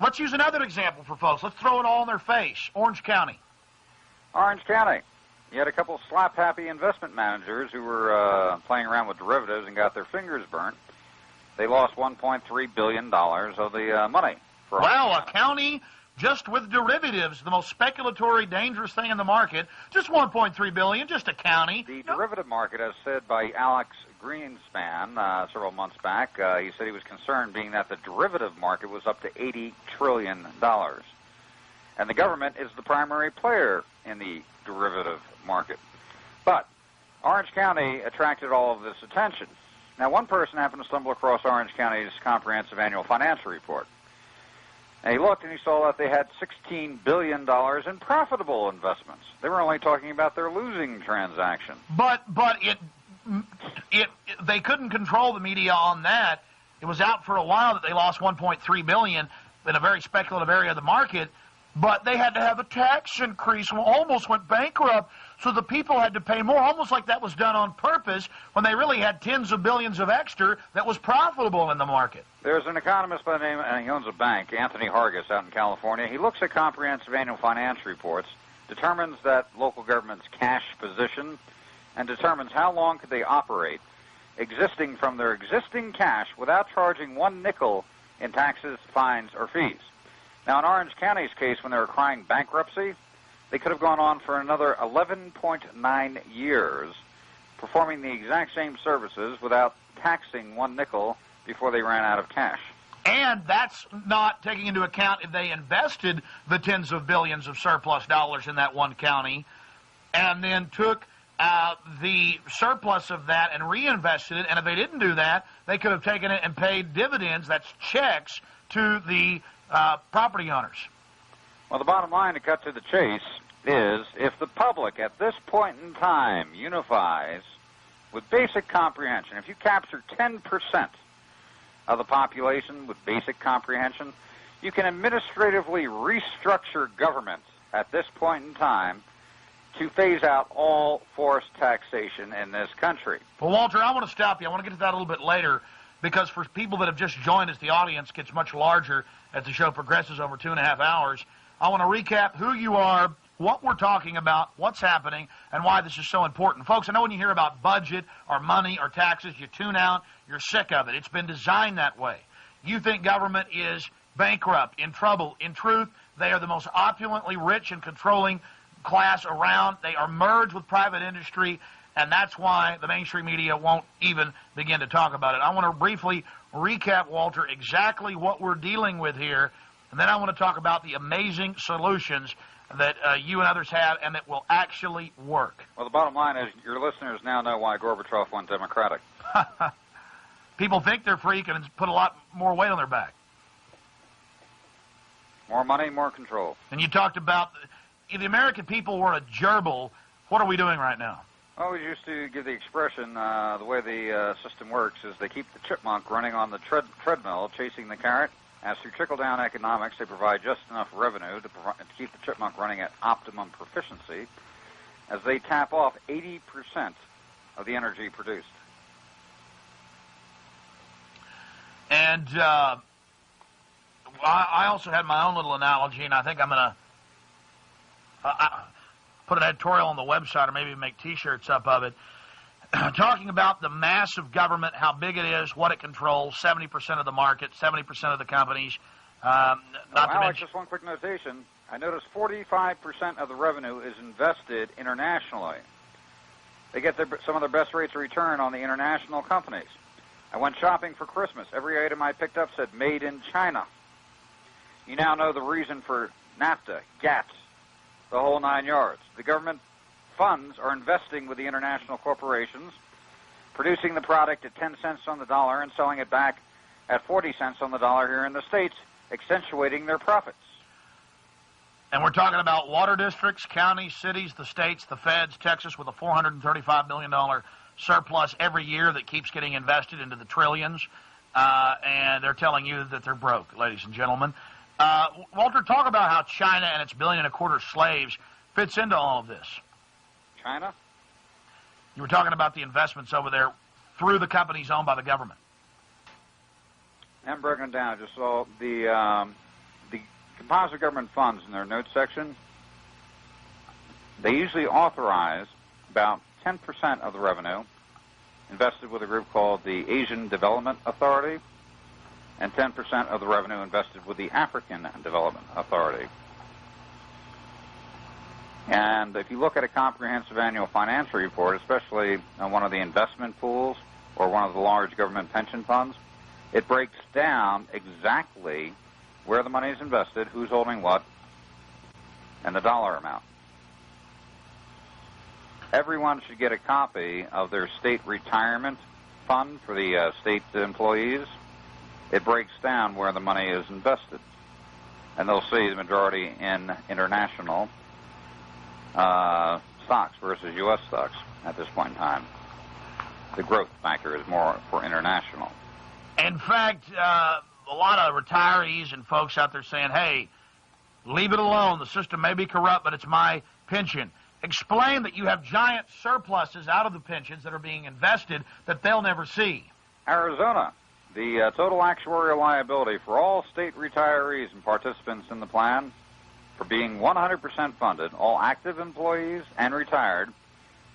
Let's use another example for folks. Let's throw it all in their face. Orange County. Orange County. You had a couple of slap-happy investment managers who were playing around with derivatives and got their fingers burnt. They lost $1.3 billion of the money. Wow, a county just with derivatives, the most speculatory, dangerous thing in the market. Just $1.3 billion, just a county. The derivative market, as said by Alex Greenspan several months back, he said he was concerned being that the derivative market was up to $80 trillion. And the government is the primary player in the derivative market. But Orange County attracted all of this attention. Now, one person happened to stumble across Orange County's comprehensive annual financial report. And he looked and he saw that they had $16 billion in profitable investments. They were only talking about their losing transaction. But they couldn't control the media on that. It was out for a while that they lost $1.3 billion in a very speculative area of the market. But they had to have a tax increase, almost went bankrupt, so the people had to pay more, almost like that was done on purpose when they really had tens of billions of extra that was profitable in the market. There's an economist by the name, and he owns a bank, Anthony Hargis, out in California. He looks at comprehensive annual financial reports, determines that local government's cash position, and determines how long could they operate, existing from their existing cash without charging one nickel in taxes, fines, or fees. Now, in Orange County's case, when they were crying bankruptcy, they could have gone on for another 11.9 years, performing the exact same services without taxing one nickel before they ran out of cash. And that's not taking into account if they invested the tens of billions of surplus dollars in that one county and then took the surplus of that and reinvested it. And if they didn't do that, they could have taken it and paid dividends, that's checks, to the property owners. Well, the bottom line, to cut to the chase, is if the public at this point in time unifies with basic comprehension, if you capture 10% of the population with basic comprehension, you can administratively restructure government at this point in time to phase out all forced taxation in this country. Well, Walter, I want to stop you. I want to get to that a little bit later. because for people that have just joined us, the audience gets much larger as the show progresses over 2.5 hours. I want to recap who you are, what we're talking about, what's happening, and why this is so important. Folks, I know when you hear about budget or money or taxes, you tune out, you're sick of it. It's been designed that way. You think government is bankrupt, in trouble. In truth, they are the most opulently rich and controlling class around. They are merged with private industry, and that's why the mainstream media won't even begin to talk about it. I want to briefly recap, Walter, exactly what we're dealing with here, and then I want to talk about the amazing solutions that you and others have and that will actually work. Well, the bottom line is your listeners now know why Gorbachev went Democratic. People think they're free and put a lot more weight on their back. More money, more control. And you talked about if the American people were a gerbil, what are we doing right now? Well, we used to give the expression, the way the system works is they keep the chipmunk running on the treadmill, chasing the carrot. As through trickle-down economics, they provide just enough revenue to keep the chipmunk running at optimum proficiency as they tap off 80% of the energy produced. And I also had my own little analogy, and I think I'm going to put an editorial on the website or maybe make T-shirts up of it, talking about the massive government, how big it is, what it controls, 70% of the market, 70% of the companies. Alex, just one quick notation. I noticed 45% of the revenue is invested internationally. They get some of their best rates of return on the international companies. I went shopping for Christmas. Every item I picked up said made in China. You now know the reason for NAFTA, GATT, the whole 9 yards. The government funds are investing with the international corporations, producing the product at 10 cents on the dollar and selling it back at 40 cents on the dollar here in the States, accentuating their profits. And we're talking about water districts, counties, cities, the states, the feds, Texas with a $435 million surplus every year that keeps getting invested into the trillions, and they're telling you that they're broke, ladies and gentlemen. Walter, talk about how China and its 1.25 billion slaves fits into all of this. China? You were talking about the investments over there through the companies owned by the government. I'm breaking it down. Just saw the composite government funds in their notes section. They usually authorize about 10% of the revenue invested with a group called the Asian Development Authority, and 10% of the revenue invested with the African Development Authority. And if you look at a comprehensive annual financial report, especially on one of the investment pools or one of the large government pension funds, it breaks down exactly where the money is invested, who's holding what, and the dollar amount. Everyone should get a copy of their state retirement fund for the state employees. It breaks down where the money is invested. And they'll see the majority in international stocks versus U.S. stocks at this point in time. The growth factor is more for international. In fact, a lot of retirees and folks out there saying, hey, leave it alone. The system may be corrupt, but it's my pension. Explain that you have giant surpluses out of the pensions that are being invested that they'll never see. Arizona, the total actuarial liability for all state retirees and participants in the plan for being 100% funded, all active employees and retired,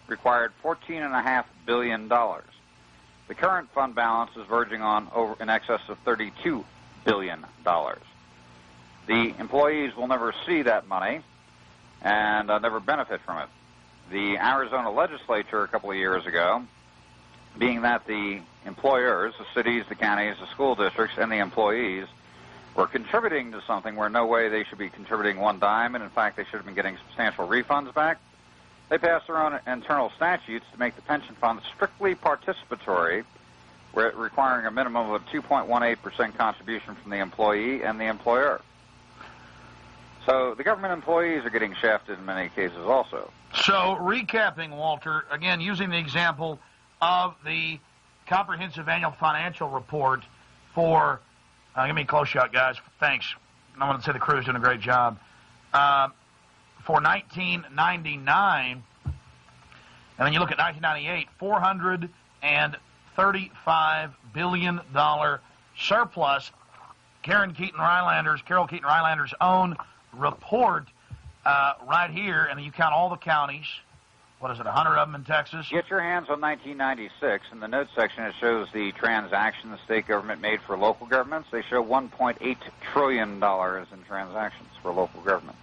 required $14.5 billion. The current fund balance is verging on over in excess of $32 billion. The employees will never see that money and never benefit from it. The Arizona legislature a couple of years ago, being that the employers, the cities, the counties, the school districts, and the employees were contributing to something where no way they should be contributing one dime, and in fact they should have been getting substantial refunds back, they passed their own internal statutes to make the pension fund strictly participatory, requiring a minimum of a 2.18% contribution from the employee and the employer. So the government employees are getting shafted in many cases also. So recapping, Walter, again, using the example of the comprehensive annual financial report for, give me a close shot, guys. Thanks. I want to say the crew's doing a great job. For 1999, and then you look at 1998, $35 billion surplus. Carol Keaton Rhinelander's own report right here, and you count all the counties. What is it, 100 of them in Texas? Get your hands on 1996. In the notes section, it shows the transaction the state government made for local governments. They show $1.8 trillion in transactions for local government.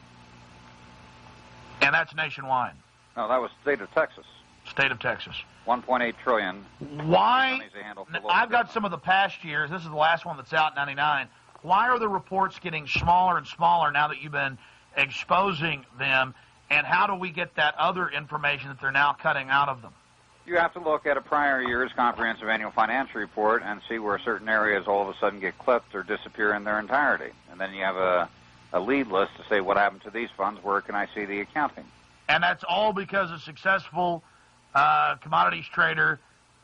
And that's nationwide. No, that was state of Texas. State of Texas. 1.8 trillion. Why? I've got some of the past years. This is the last one that's out in 99. Why are the reports getting smaller and smaller now that you've been exposing them? And how do we get that other information that they're now cutting out of them? You have to look at a prior year's comprehensive annual financial report and see where certain areas all of a sudden get clipped or disappear in their entirety. And then you have a lead list to say what happened to these funds, where can I see the accounting? And that's all because a successful commodities trader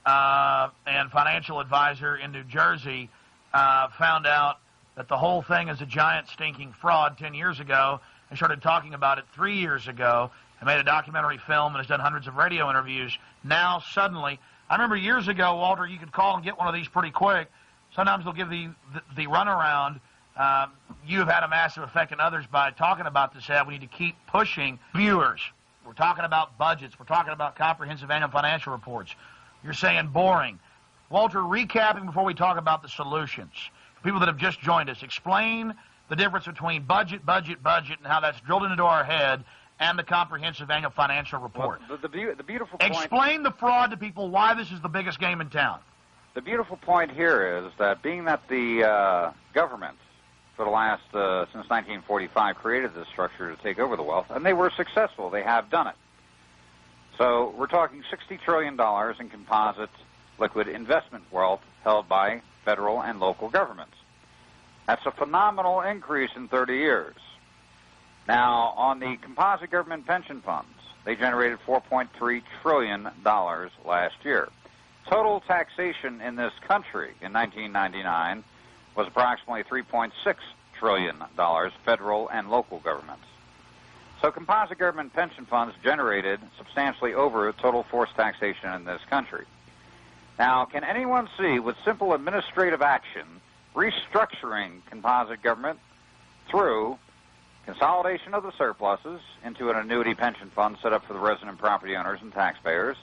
and financial advisor in New Jersey found out that the whole thing is a giant stinking fraud 10 years ago. I started talking about it 3 years ago. I made a documentary film and has done hundreds of radio interviews. Now, suddenly, I remember years ago, Walter, you could call and get one of these pretty quick. Sometimes they'll give the runaround. You have had a massive effect on others by talking about this ad. We need to keep pushing viewers. We're talking about budgets. We're talking about comprehensive annual financial reports. You're saying boring. Walter, recapping before we talk about the solutions. For people that have just joined us, explain the difference between budget, and how that's drilled into our head, and the comprehensive annual financial report. Well, the beautiful point... Explain the fraud to people, why this is the biggest game in town. The beautiful point here is that being that the government, for the last, since 1945, created this structure to take over the wealth, and they were successful. They have done it. So we're talking $60 trillion in composite liquid investment wealth held by federal and local governments. That's a phenomenal increase in 30 years. Now, on the composite government pension funds, they generated $4.3 trillion last year. Total taxation in this country in 1999 was approximately $3.6 trillion, federal and local governments. So composite government pension funds generated substantially over total forced taxation in this country. Now, can anyone see, with simple administrative action, restructuring composite government through consolidation of the surpluses into an annuity pension fund set up for the resident property owners and taxpayers,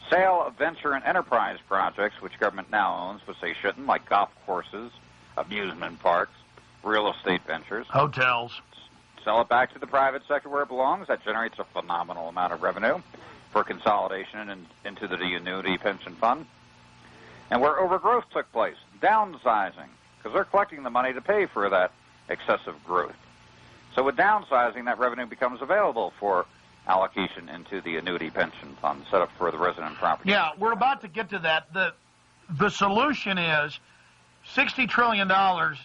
sale of venture and enterprise projects, which government now owns, but they shouldn't, like golf courses, amusement parks, real estate ventures. Hotels. Sell it back to the private sector where it belongs. That generates a phenomenal amount of revenue for consolidation into the annuity pension fund. And where overgrowth took place, downsizing, because they're collecting the money to pay for that excessive growth. So with downsizing, that revenue becomes available for allocation into the annuity pension fund set up for the resident property. Yeah, we're about to get to that. The solution is $60 trillion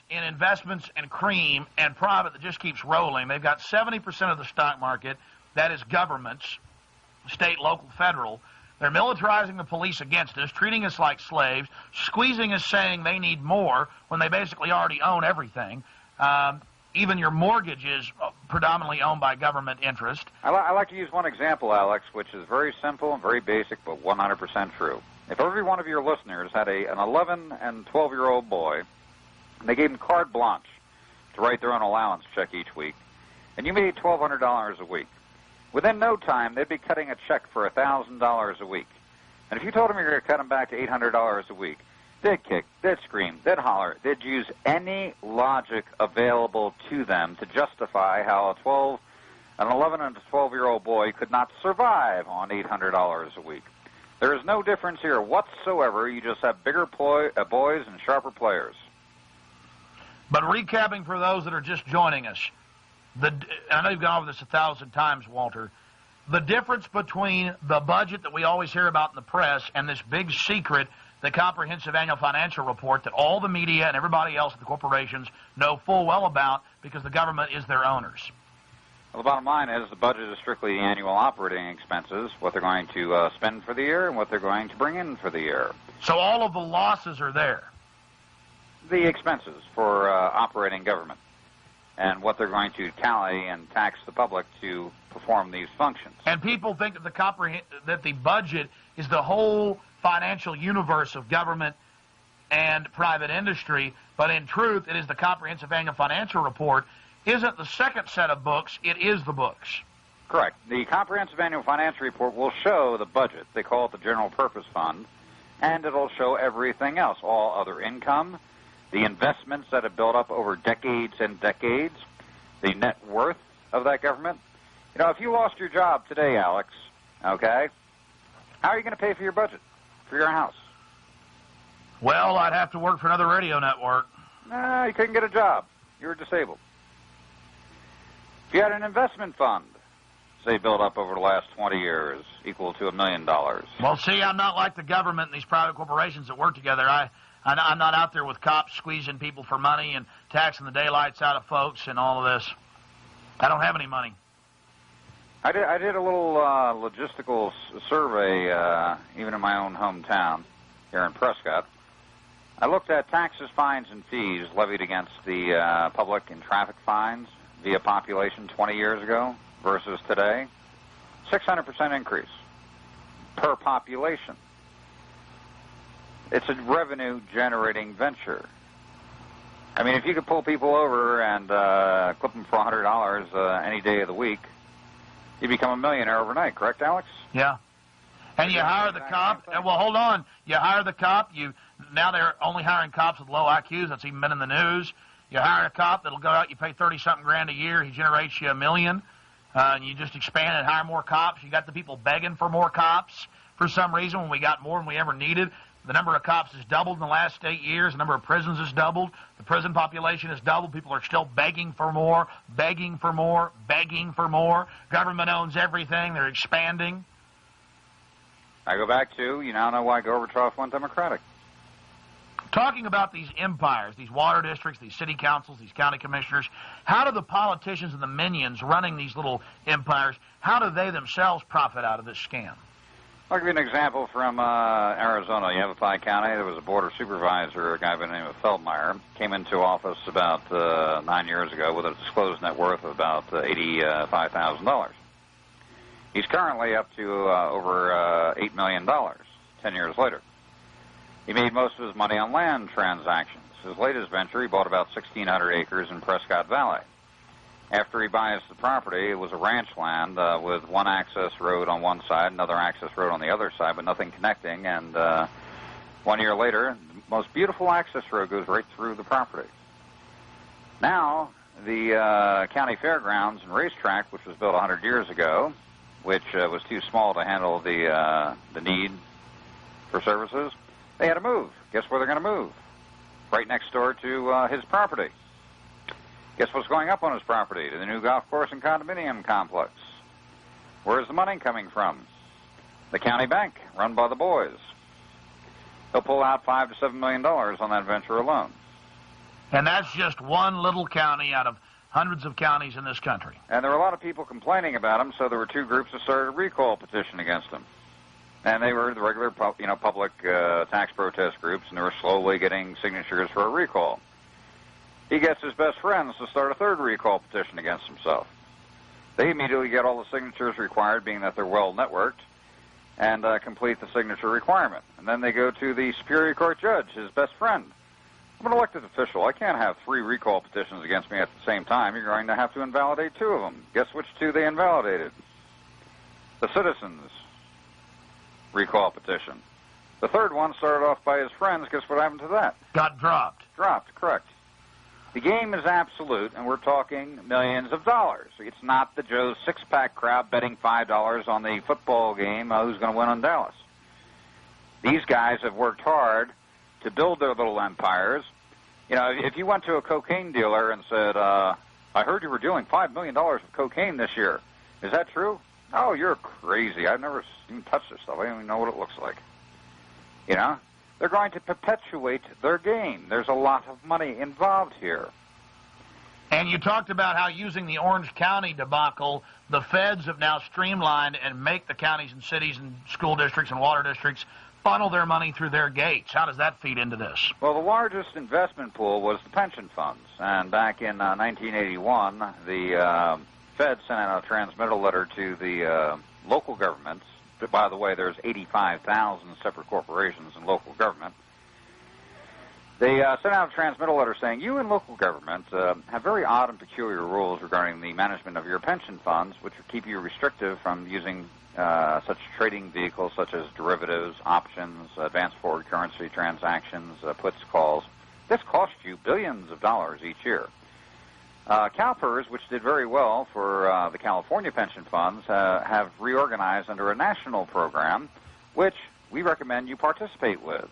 in investments and cream and private that just keeps rolling. They've got 70% of the stock market. That is governments, state, local, federal. They're militarizing the police against us, treating us like slaves, squeezing us, saying they need more when they basically already own everything. Even your mortgage is predominantly owned by government interest. I like to use one example, Alex, which is very simple and very basic, but 100% true. If every one of your listeners had an 11 and 12-year-old boy, and they gave him carte blanche to write their own allowance check each week, and you made $1,200 a week, within no time, they'd be cutting a check for $1,000 a week. And if you told them you were going to cut them back to $800 a week, they'd kick, they'd scream, they'd holler, they'd use any logic available to them to justify how an 11 and 12-year-old boy could not survive on $800 a week. There is no difference here whatsoever. You just have bigger boys and sharper players. But recapping for those that are just joining us, I know you've gone over this 1,000 times, Walter. The difference between the budget that we always hear about in the press and this big secret, the comprehensive annual financial report that all the media and everybody else at the corporations know full well about because the government is their owners. Well, the bottom line is the budget is strictly the annual operating expenses, what they're going to spend for the year and what they're going to bring in for the year. So all of the losses are there? The expenses for operating government and what they're going to tally and tax the public to perform these functions. And people think that the budget is the whole financial universe of government and private industry, but in truth, it is the Comprehensive Annual Financial Report. Isn't the second set of books, it is the books. Correct. The Comprehensive Annual Financial Report will show the budget. They call it the General Purpose Fund, and it'll show everything else, all other income, the investments that have built up over decades and decades, the net worth of that government. You know, if you lost your job today, Alex, okay, how are you going to pay for your budget, for your house? Well, I'd have to work for another radio network. No, you couldn't get a job. You were disabled. If you had an investment fund, say built up over the last 20 years, equal to $1 million. Well, see, I'm not like the government and these private corporations that work together. I'm not out there with cops squeezing people for money and taxing the daylights out of folks and all of this. I don't have any money. I did a little logistical survey, even in my own hometown here in Prescott. I looked at taxes, fines, and fees levied against the public in traffic fines via population 20 years ago versus today. 600% increase per population. It's a revenue-generating venture. I mean, if you could pull people over and clip them for $100 any day of the week, you become a millionaire overnight, correct, Alex? Yeah. And you hire the cop. Well, hold on. You hire the cop. Now they're only hiring cops with low IQs. That's even been in the news. You hire a cop that'll go out. You pay $30-something grand a year. He generates you $1 million. And you just expand and hire more cops. You got the people begging for more cops for some reason when we got more than we ever needed. The number of cops has doubled in the last 8 years. The number of prisons has doubled. The prison population has doubled. People are still begging for more, begging for more, begging for more. Government owns everything. They're expanding. I go back to, you now know why Gorbachev went Democratic. Talking about these empires, these water districts, these city councils, these county commissioners, how do the politicians and the minions running these little empires, how do they themselves profit out of this scam? I'll give you an example from Arizona. Yavapai County, there was a border supervisor, a guy by the name of Feldmeyer, came into office about 9 years ago with a disclosed net worth of about $85,000. He's currently up to over $8 million 10 years later. He made most of his money on land transactions. His latest venture, he bought about 1,600 acres in Prescott Valley. After he buys the property, it was a ranch land with one access road on one side, another access road on the other side, but nothing connecting. And 1 year later, the most beautiful access road goes right through the property. Now, the county fairgrounds and racetrack, which was built 100 years ago, which was too small to handle the need for services, they had to move. Guess where they're going to move? Right next door to his property. Guess what's going up on his property? To the new golf course and condominium complex. Where's the money coming from? The county bank, run by the boys. They'll pull out $5 to $7 million on that venture alone. And that's just one little county out of hundreds of counties in this country. And there were a lot of people complaining about him, so there were two groups that started a recall petition against him. And they were the regular, public tax protest groups, and they were slowly getting signatures for a recall. He gets his best friends to start a third recall petition against himself. They immediately get all the signatures required, being that they're well networked, and complete the signature requirement. And then they go to the Superior Court judge, his best friend. I'm an elected official. I can't have 3 recall petitions against me at the same time. You're going to have to invalidate 2 of them. Guess which 2 they invalidated? The citizens' recall petition. The third one started off by his friends. Guess what happened to that? Got dropped. Dropped, correct. The game is absolute, and we're talking millions of dollars. It's not the Joe's six-pack crowd betting $5 on the football game who's going to win on Dallas. These guys have worked hard to build their little empires. You know, if you went to a cocaine dealer and said, I heard you were dealing $5 million of cocaine this year. Is that true? Oh, you're crazy. I've never even touched this stuff. I don't even know what it looks like. You know? They're going to perpetuate their game. There's a lot of money involved here. And you talked about how using the Orange County debacle, the feds have now streamlined and make the counties and cities and school districts and water districts funnel their money through their gates. How does that feed into this? Well, the largest investment pool was the pension funds. And back in 1981, the Fed sent out a transmittal letter to the local governments, by the way, there's 85,000 separate corporations in local government. They sent out a transmittal letter saying, you in local government have very odd and peculiar rules regarding the management of your pension funds, which would keep you restrictive from using such trading vehicles such as derivatives, options, advanced forward currency transactions, puts, calls. This costs you billions of dollars each year. CalPERS, which did very well for the California pension funds, have reorganized under a national program, which we recommend you participate with.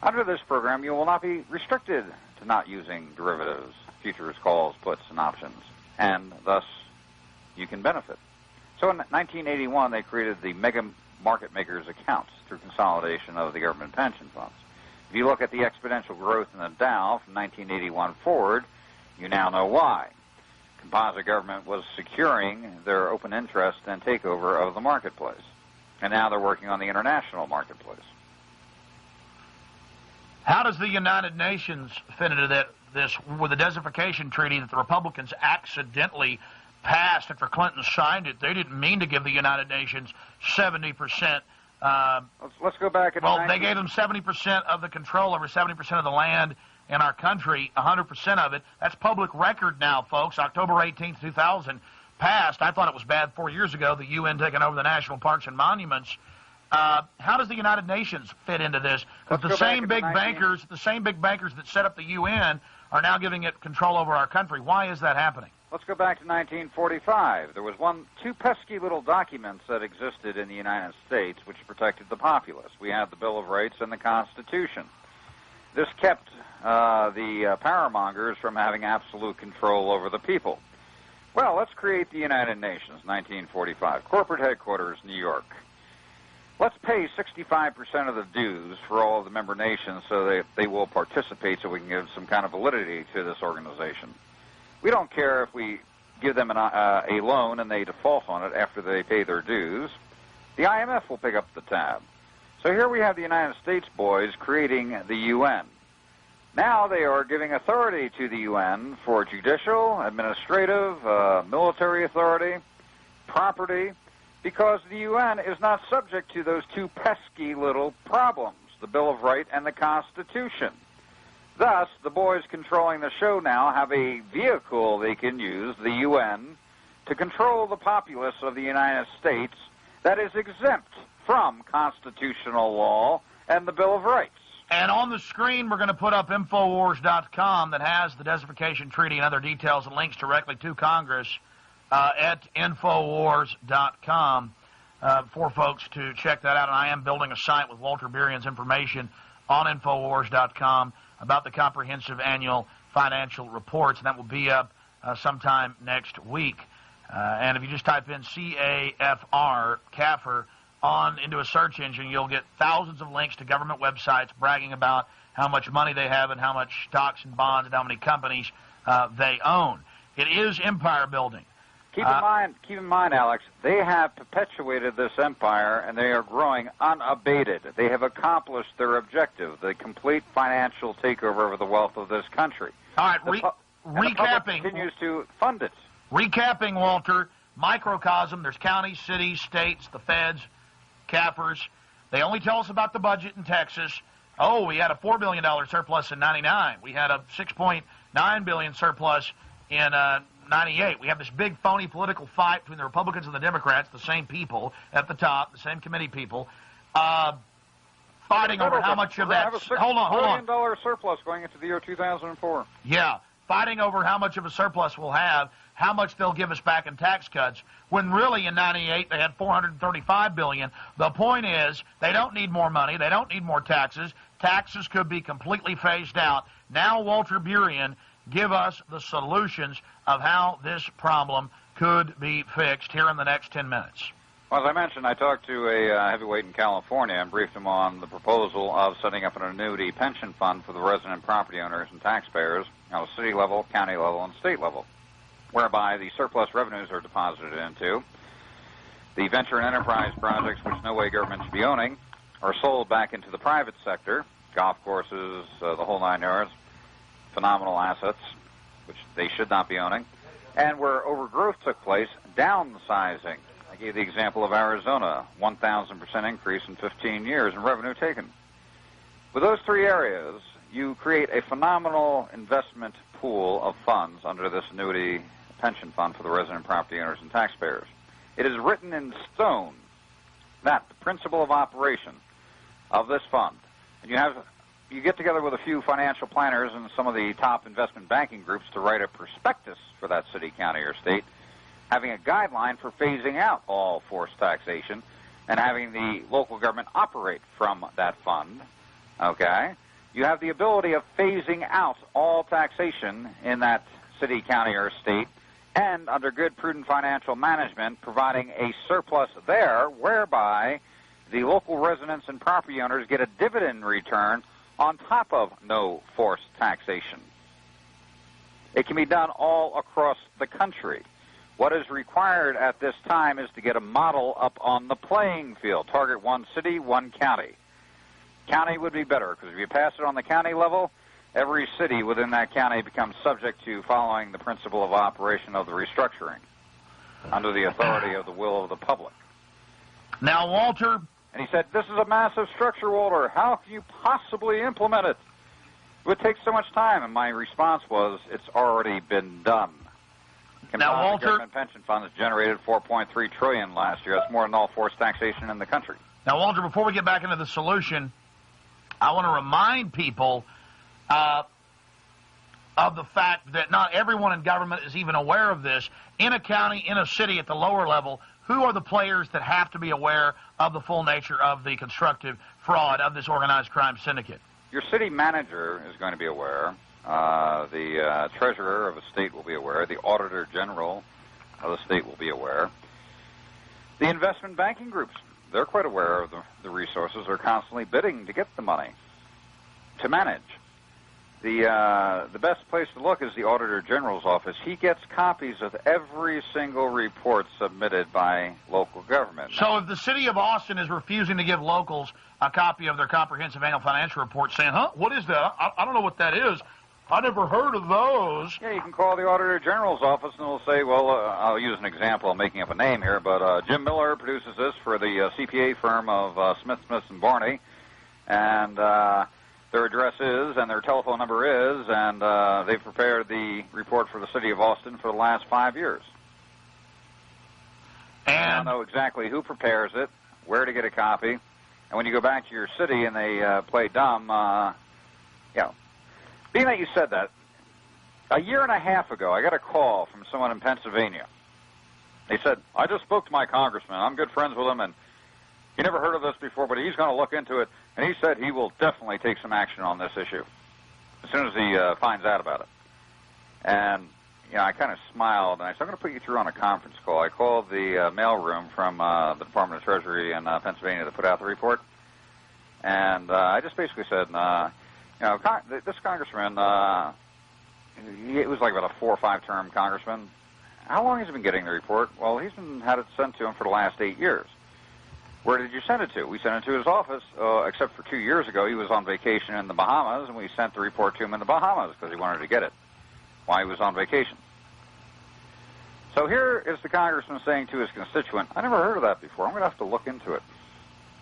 Under this program, you will not be restricted to not using derivatives, futures, calls, puts, and options, and thus you can benefit. So in 1981, they created the Mega Market Makers accounts through consolidation of the government pension funds. If you look at the exponential growth in the Dow from 1981 forward, you now know why. Composite government was securing their open interest and takeover of the marketplace, and now they're working on the international marketplace. How does the United Nations fit into this with the desertification treaty that the Republicans accidentally passed after Clinton signed it? They didn't mean to give the United Nations 70%. Let's go back. Well, they gave them 70% of the control over 70% of the land in our country, 100% of it. That's public record now, folks. October 18th, 2000 passed. I thought it was bad 4 years ago, the UN taking over the national parks and monuments. How does the United Nations fit into this? Because the same big bankers that set up the UN are now giving it control over our country. Why is that happening? Let's go back to 1945. There was two pesky little documents that existed in the United States which protected the populace. We had the Bill of Rights and the Constitution. This kept the powermongers from having absolute control over the people. Well, let's create the United Nations, 1945. Corporate headquarters, New York. Let's pay 65% of the dues for all of the member nations so they will participate so we can give some kind of validity to this organization. We don't care if we give them a loan and they default on it after they pay their dues. The IMF will pick up the tab. So here we have the United States boys creating the UN. Now they are giving authority to the UN for judicial, administrative, military authority, property, because the UN is not subject to those two pesky little problems, the Bill of Rights and the Constitution. Thus, the boys controlling the show now have a vehicle they can use, the UN, to control the populace of the United States that is exempt from constitutional law and the Bill of Rights. And on the screen, we're going to put up Infowars.com that has the desertification treaty and other details and links directly to Congress at Infowars.com for folks to check that out. And I am building a site with Walter Burian's information on Infowars.com about the comprehensive annual financial reports, and that will be up sometime next week. And if you just type in CAFR, CAFR, into a search engine, you'll get thousands of links to government websites bragging about how much money they have and how much stocks and bonds and how many companies they own. It is empire building. Keep in mind, Alex, they have perpetuated this empire, and they are growing unabated. They have accomplished their objective, the complete financial takeover of the wealth of this country. All right, recapping. The public continues to fund it. Recapping, Walter, microcosm, there's counties, cities, states, the feds, cappers. They only tell us about the budget in Texas. Oh, we had a $4 billion surplus in 99. We had a $6.9 billion surplus in 98. We have this big phony political fight between the Republicans and the Democrats, the same people at the top, the same committee people, fighting over how much of that. Hold on. $1 billion surplus going into the year 2004. Yeah, fighting over how much of a surplus we'll have, how much they'll give us back in tax cuts, when really in 98 they had $435 billion. The point is they don't need more money. They don't need more taxes. Taxes could be completely phased out. Now, Walter Burian, give us the solutions of how this problem could be fixed here in the next 10 minutes. Well, as I mentioned, I talked to a heavyweight in California and briefed him on the proposal of setting up an annuity pension fund for the resident property owners and taxpayers at a city level, county level, and state level, whereby the surplus revenues are deposited into. The venture and enterprise projects, which no way government should be owning, are sold back into the private sector, golf courses, the whole nine yards, phenomenal assets, which they should not be owning, and where overgrowth took place, downsizing I gave the example of Arizona, 1,000% increase in 15 years in revenue taken. With those three areas, you create a phenomenal investment pool of funds under this annuity pension fund for the resident property owners and taxpayers. It is written in stone that the principle of operation of this fund, and you get together with a few financial planners and some of the top investment banking groups to write a prospectus for that city, county, or state, having a guideline for phasing out all forced taxation and having the local government operate from that fund, okay? You have the ability of phasing out all taxation in that city, county, or state, and under good, prudent financial management, providing a surplus there whereby the local residents and property owners get a dividend return on top of no forced taxation. It can be done all across the country. What is required at this time is to get a model up on the playing field. Target one city, one county. County would be better, because if you pass it on the county level, every city within that county becomes subject to following the principle of operation of the restructuring under the authority of the will of the public. Now, Walter... And he said, this is a massive structure, Walter. How can you possibly implement it? It would take so much time. And my response was, it's already been done. Now, Walter... government pension funds generated $4.3 trillion last year. That's more than all forced taxation in the country. Now, Walter, before we get back into the solution, I want to remind people of the fact that not everyone in government is even aware of this. In a county, in a city at the lower level, who are the players that have to be aware of the full nature of the constructive fraud of this organized crime syndicate? Your city manager is going to be aware. The treasurer of a state will be aware. The auditor general of the state will be aware. The investment banking groups, they're quite aware of the resources. They're constantly bidding to get the money to manage. The best place to look is the Auditor General's office. He gets copies of every single report submitted by local government. So if the city of Austin is refusing to give locals a copy of their comprehensive annual financial report saying, what is that? I don't know what that is. I never heard of those. Yeah, you can call the Auditor General's office and they'll say, well, I'll use an example. I'm making up a name here, but Jim Miller produces this for the CPA firm of Smith, & Barney, and their address is, and their telephone number is, and they've prepared the report for the city of Austin for the last 5 years. And I don't know exactly who prepares it, where to get a copy, and when you go back to your city and they play dumb, being that you said that, a year and a half ago, I got a call from someone in Pennsylvania. They said, I just spoke to my congressman. I'm good friends with him, and he never heard of this before, but he's going to look into it, and he said he will definitely take some action on this issue as soon as he finds out about it. And, I kind of smiled, and I said, I'm going to put you through on a conference call. I called the mailroom from the Department of Treasury in Pennsylvania that put out the report, and I just basically said, this congressman, it was like about a 4 or 5 term congressman. How long has he been getting the report? Well, he's had it sent to him for the last 8 years. Where did you send it to? We sent it to his office, except for 2 years ago. He was on vacation in the Bahamas, and we sent the report to him in the Bahamas because he wanted to get it while he was on vacation. So here is the congressman saying to his constituent, I never heard of that before. I'm going to have to look into it.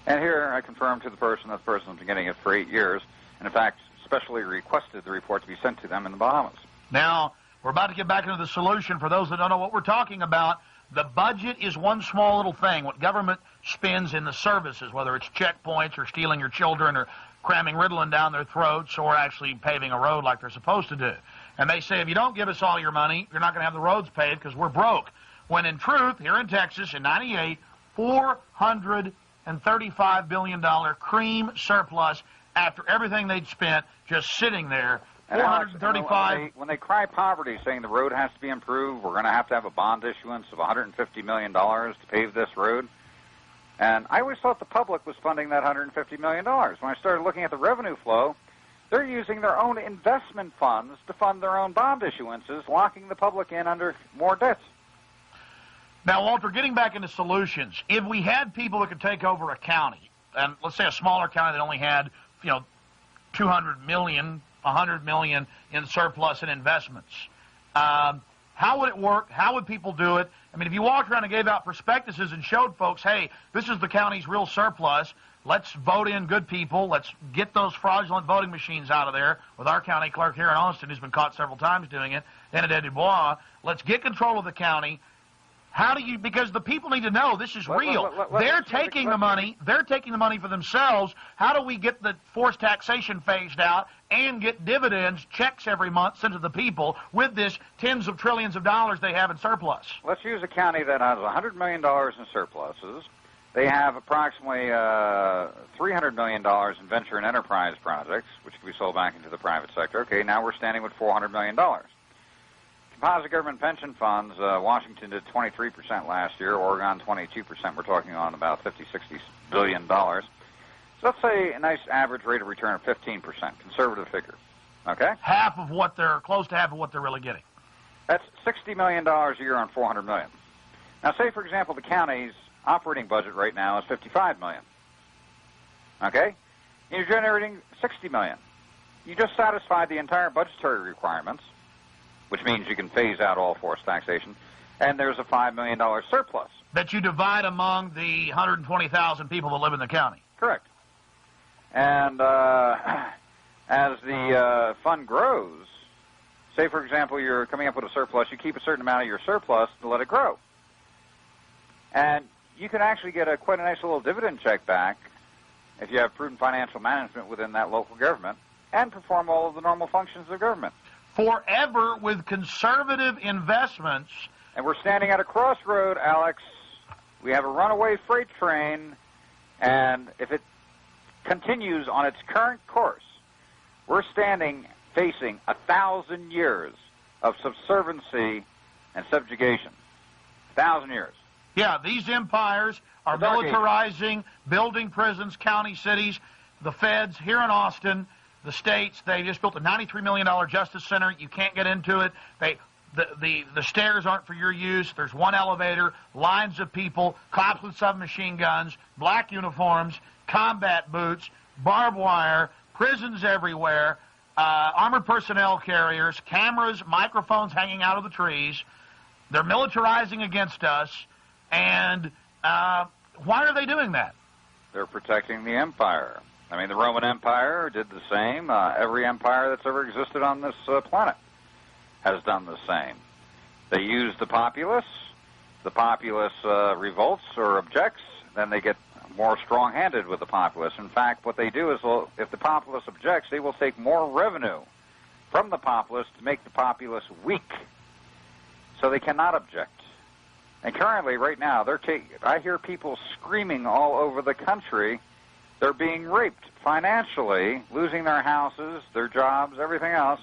And here I confirm to the person that the person's been getting it for 8 years, and in fact specially requested the report to be sent to them in the Bahamas. Now, we're about to get back into the solution. For those that don't know what we're talking about, the budget is one small little thing. What government spends in the services, whether it's checkpoints or stealing your children or cramming Ritalin down their throats or actually paving a road like they're supposed to do. And they say, if you don't give us all your money, you're not going to have the roads paved because we're broke. When in truth, here in Texas in 98, $435 billion cream surplus after everything they'd spent just sitting there. 435. When they cry poverty, saying the road has to be improved, we're going to have a bond issuance of $150 million to pave this road. And I always thought the public was funding that $150 million. When I started looking at the revenue flow, they're using their own investment funds to fund their own bond issuances, locking the public in under more debts. Now, Walter, getting back into solutions, if we had people that could take over a county, and let's say a smaller county that only had, 200 million, 100 million in surplus and investments, How would it work? How would people do it? I mean, if you walked around and gave out prospectuses and showed folks, hey, this is the county's real surplus, let's vote in good people, let's get those fraudulent voting machines out of there, with our county clerk here in Austin who's been caught several times doing it, Annette Dubois, let's get control of the county. How do you, because the people need to know this is real. They're taking the money for themselves. How do we get the forced taxation phased out and get dividends, checks every month sent to the people with this tens of trillions of dollars they have in surplus? Let's use a county that has $100 million in surpluses. They have approximately $300 million in venture and enterprise projects, which can be sold back into the private sector. Okay, now we're standing with $400 million. Composite government pension funds, Washington did 23% last year, Oregon 22%. We're talking on about $50, $60 billion. So let's say a nice average rate of return of 15%, conservative figure. Okay? Close to half of what they're really getting. That's $60 million a year on $400 million. Now, say, for example, the county's operating budget right now is $55 million. Okay? And you're generating $60 million. You just satisfied the entire budgetary requirements, which means you can phase out all forced taxation, and there's a $5 million surplus. That you divide among the 120,000 people that live in the county. Correct. And as the fund grows, say, for example, you're coming up with a surplus, you keep a certain amount of your surplus to let it grow. And you can actually get quite a nice little dividend check back if you have prudent financial management within that local government and perform all of the normal functions of government. Forever with conservative investments. And we're standing at a crossroad, Alex. We have a runaway freight train, and if it continues on its current course, we're facing 1,000 years of subserviency and subjugation. 1,000 years. Yeah, these empires are militarizing, building prisons, county cities, the feds here in Austin, the states. They just built a $93 million justice center. You can't get into it. The stairs aren't for your use. There's one elevator, lines of people, cops with submachine guns, black uniforms, combat boots, barbed wire, prisons everywhere, armored personnel carriers, cameras, microphones hanging out of the trees. They're militarizing against us. And why are they doing that? They're protecting the empire. I mean, the Roman Empire did the same. Every empire that's ever existed on this planet has done the same. They use the populace. The populace revolts or objects. Then they get more strong-handed with the populace. In fact, what they do is, if the populace objects, they will take more revenue from the populace to make the populace weak, so they cannot object. And currently, right now, I hear people screaming all over the country. They're being raped financially, losing their houses, their jobs, everything else,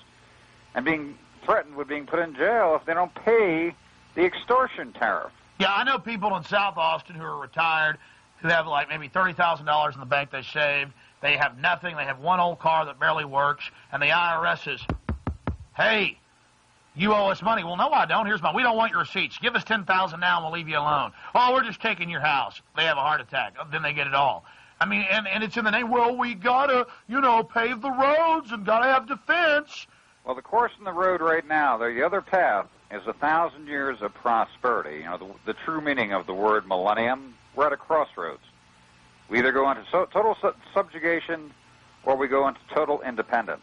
and being threatened with being put in jail if they don't pay the extortion tariff. Yeah, I know people in South Austin who are retired, who have like maybe $30,000 in the bank they saved. They have nothing. They have one old car that barely works, and the IRS says, hey, you owe us money. Well, no, I don't. Here's we don't want your receipts. Give us $10,000 now and we'll leave you alone. Oh, we're just taking your house. They have a heart attack. Then they get it all. I mean, and it's in the name, well, we gotta, pave the roads and gotta have defense. Well, the course in the road right now, the other path is 1,000 years of prosperity. The true meaning of the word millennium. We're at a crossroads. We either go into total subjugation or we go into total independence.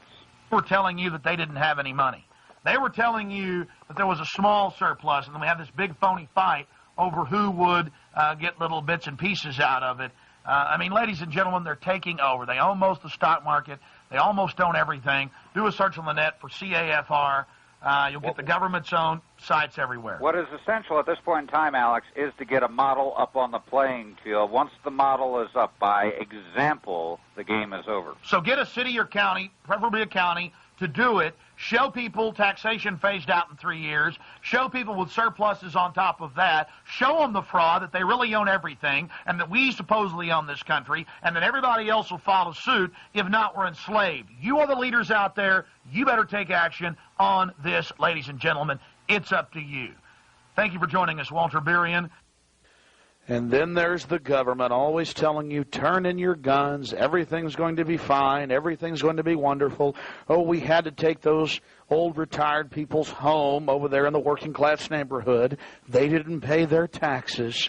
We're telling you that they didn't have any money. They were telling you that there was a small surplus, and then we had this big phony fight over who would get little bits and pieces out of it. I mean, ladies and gentlemen, they're taking over. They own most of the stock market. They almost own everything. Do a search on the net for CAFR. You'll get the government's own sites everywhere. What is essential at this point in time, Alex, is to get a model up on the playing field. Once the model is up, by example, the game is over. So get a city or county, preferably a county, to do it. Show people taxation phased out in 3 years. Show people with surpluses on top of that. Show them the fraud, that they really own everything, and that we supposedly own this country, and that everybody else will follow suit. If not, we're enslaved. You are the leaders out there. You better take action on this, ladies and gentlemen. It's up to you. Thank you for joining us, Walter Berian. And then there's the government always telling you, turn in your guns, everything's going to be fine, everything's going to be wonderful. Oh, we had to take those old retired people's home over there in the working class neighborhood. They didn't pay their taxes.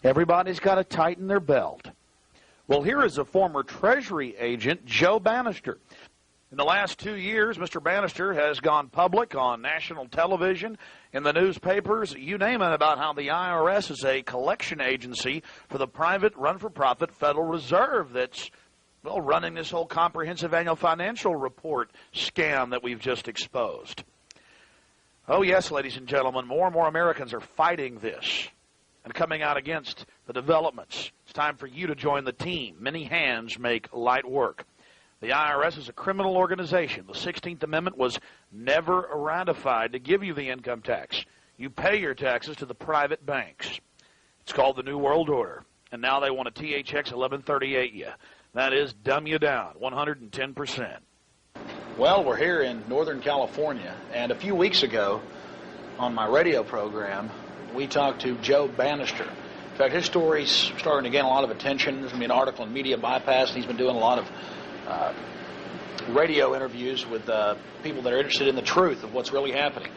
Everybody's got to tighten their belt. Well, here is a former Treasury agent, Joe Bannister. In the last 2 years, Mr. Bannister has gone public on national television, in the newspapers, you name it, about how the IRS is a collection agency for the private, run-for-profit Federal Reserve that's, well, running this whole comprehensive annual financial report scam that we've just exposed. Oh, yes, ladies and gentlemen, more and more Americans are fighting this and coming out against the developments. It's time for you to join the team. Many hands make light work. The IRS is a criminal organization. The 16th Amendment was never ratified to give you the income tax. You pay your taxes to the private banks. It's called the New World Order. And now they want to THX 1138 you. That is, dumb you down 110%. Well, we're here in Northern California, and a few weeks ago on my radio program, we talked to Joe Bannister. In fact, his story's starting to gain a lot of attention. There's going to be an article in Media Bypass, and he's been doing a lot of radio interviews with people that are interested in the truth of what's really happening.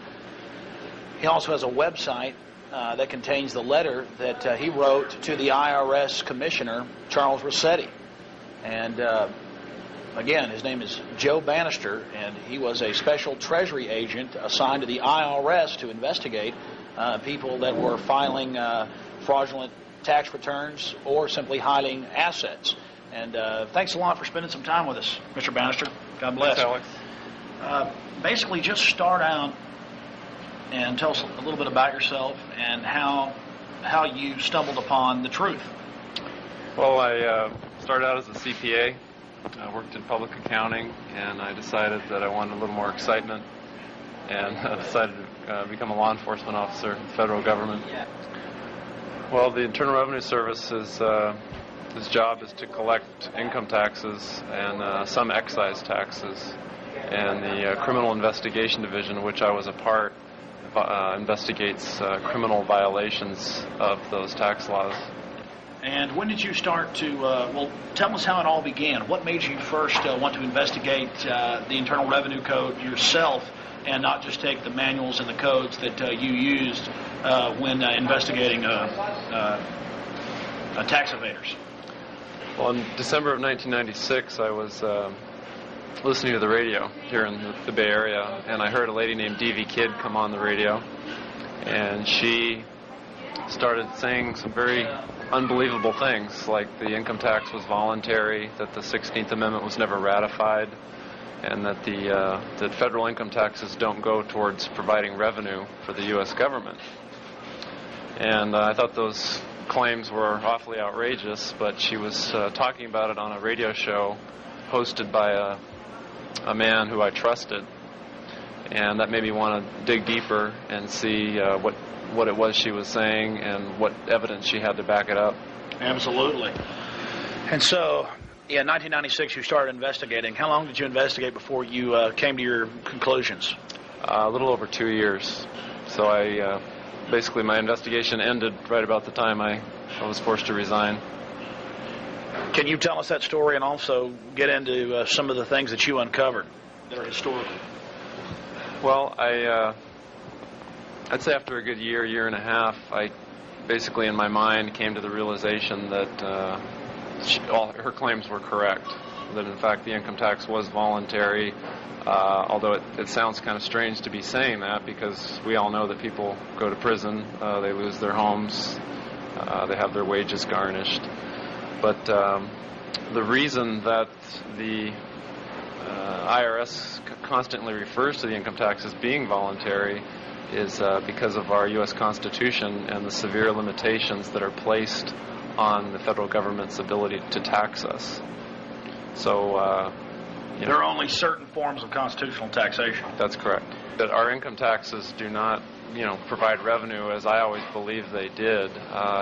He also has a website that contains the letter that he wrote to the IRS Commissioner, Charles Rossetti. And again, his name is Joe Bannister, and he was a special Treasury agent assigned to the IRS to investigate people that were filing fraudulent tax returns or simply hiding assets. And thanks a lot for spending some time with us, Mr. Bannister. God bless. Thanks, Alex. Basically, just start out and tell us a little bit about yourself and how you stumbled upon the truth. Well, I started out as a CPA. I worked in public accounting, and I decided that I wanted a little more excitement, and I decided to become a law enforcement officer in the federal government. Well, the Internal Revenue Service is... His job is to collect income taxes and some excise taxes. And the Criminal Investigation Division, of which I was a part, investigates criminal violations of those tax laws. And when did you start to, well, tell us how it all began. What made you first want to investigate the Internal Revenue Code yourself and not just take the manuals and the codes that you used when investigating tax evaders? Well, in December of 1996, I was listening to the radio here in the Bay Area, and I heard a lady named D.V. Kidd come on the radio, and she started saying some very unbelievable things, like the income tax was voluntary, that the 16th Amendment was never ratified, and that that federal income taxes don't go towards providing revenue for the U.S. government. And I thought those claims were awfully outrageous, but she was talking about it on a radio show hosted by a man who I trusted, and that made me want to dig deeper and see what it was she was saying and what evidence she had to back it up. Absolutely. And so, in 1996, you started investigating. How long did you investigate before you came to your conclusions? A little over 2 years. So I basically my investigation ended right about the time I was forced to resign. Can you tell us that story and also get into some of the things that you uncovered that are historical? Well, I'd say after a good year and a half, I basically in my mind came to the realization that all her claims were correct, that in fact the income tax was voluntary, although it sounds kind of strange to be saying that because we all know that people go to prison, they lose their homes, they have their wages garnished. But the reason that the IRS constantly refers to the income tax as being voluntary is because of our U.S. Constitution and the severe limitations that are placed on the federal government's ability to tax us. So there are only certain forms of constitutional taxation. That's correct. That our income taxes do not, provide revenue as I always believed they did.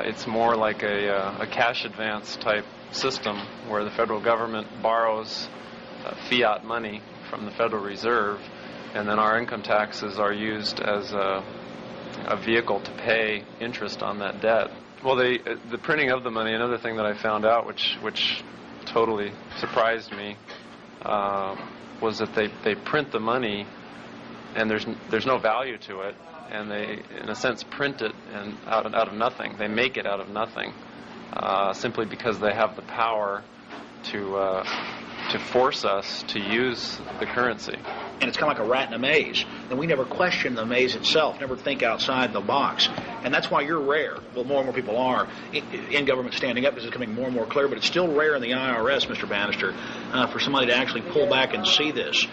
It's more like a cash advance type system where the federal government borrows fiat money from the Federal Reserve, and then our income taxes are used as a vehicle to pay interest on that debt. Well, the printing of the money, another thing that I found out, which totally surprised me, was that they print the money, and there's no value to it, and they, in a sense, print it and out of nothing. They make it out of nothing, simply because they have the power to force us to use the currency. And it's kind of like a rat in a maze. And we never question the maze itself, never think outside the box. And that's why you're rare. Well, more and more people are in government standing up, because it's becoming more and more clear. But it's still rare in the IRS, Mr. Bannister, for somebody to actually pull back and see this.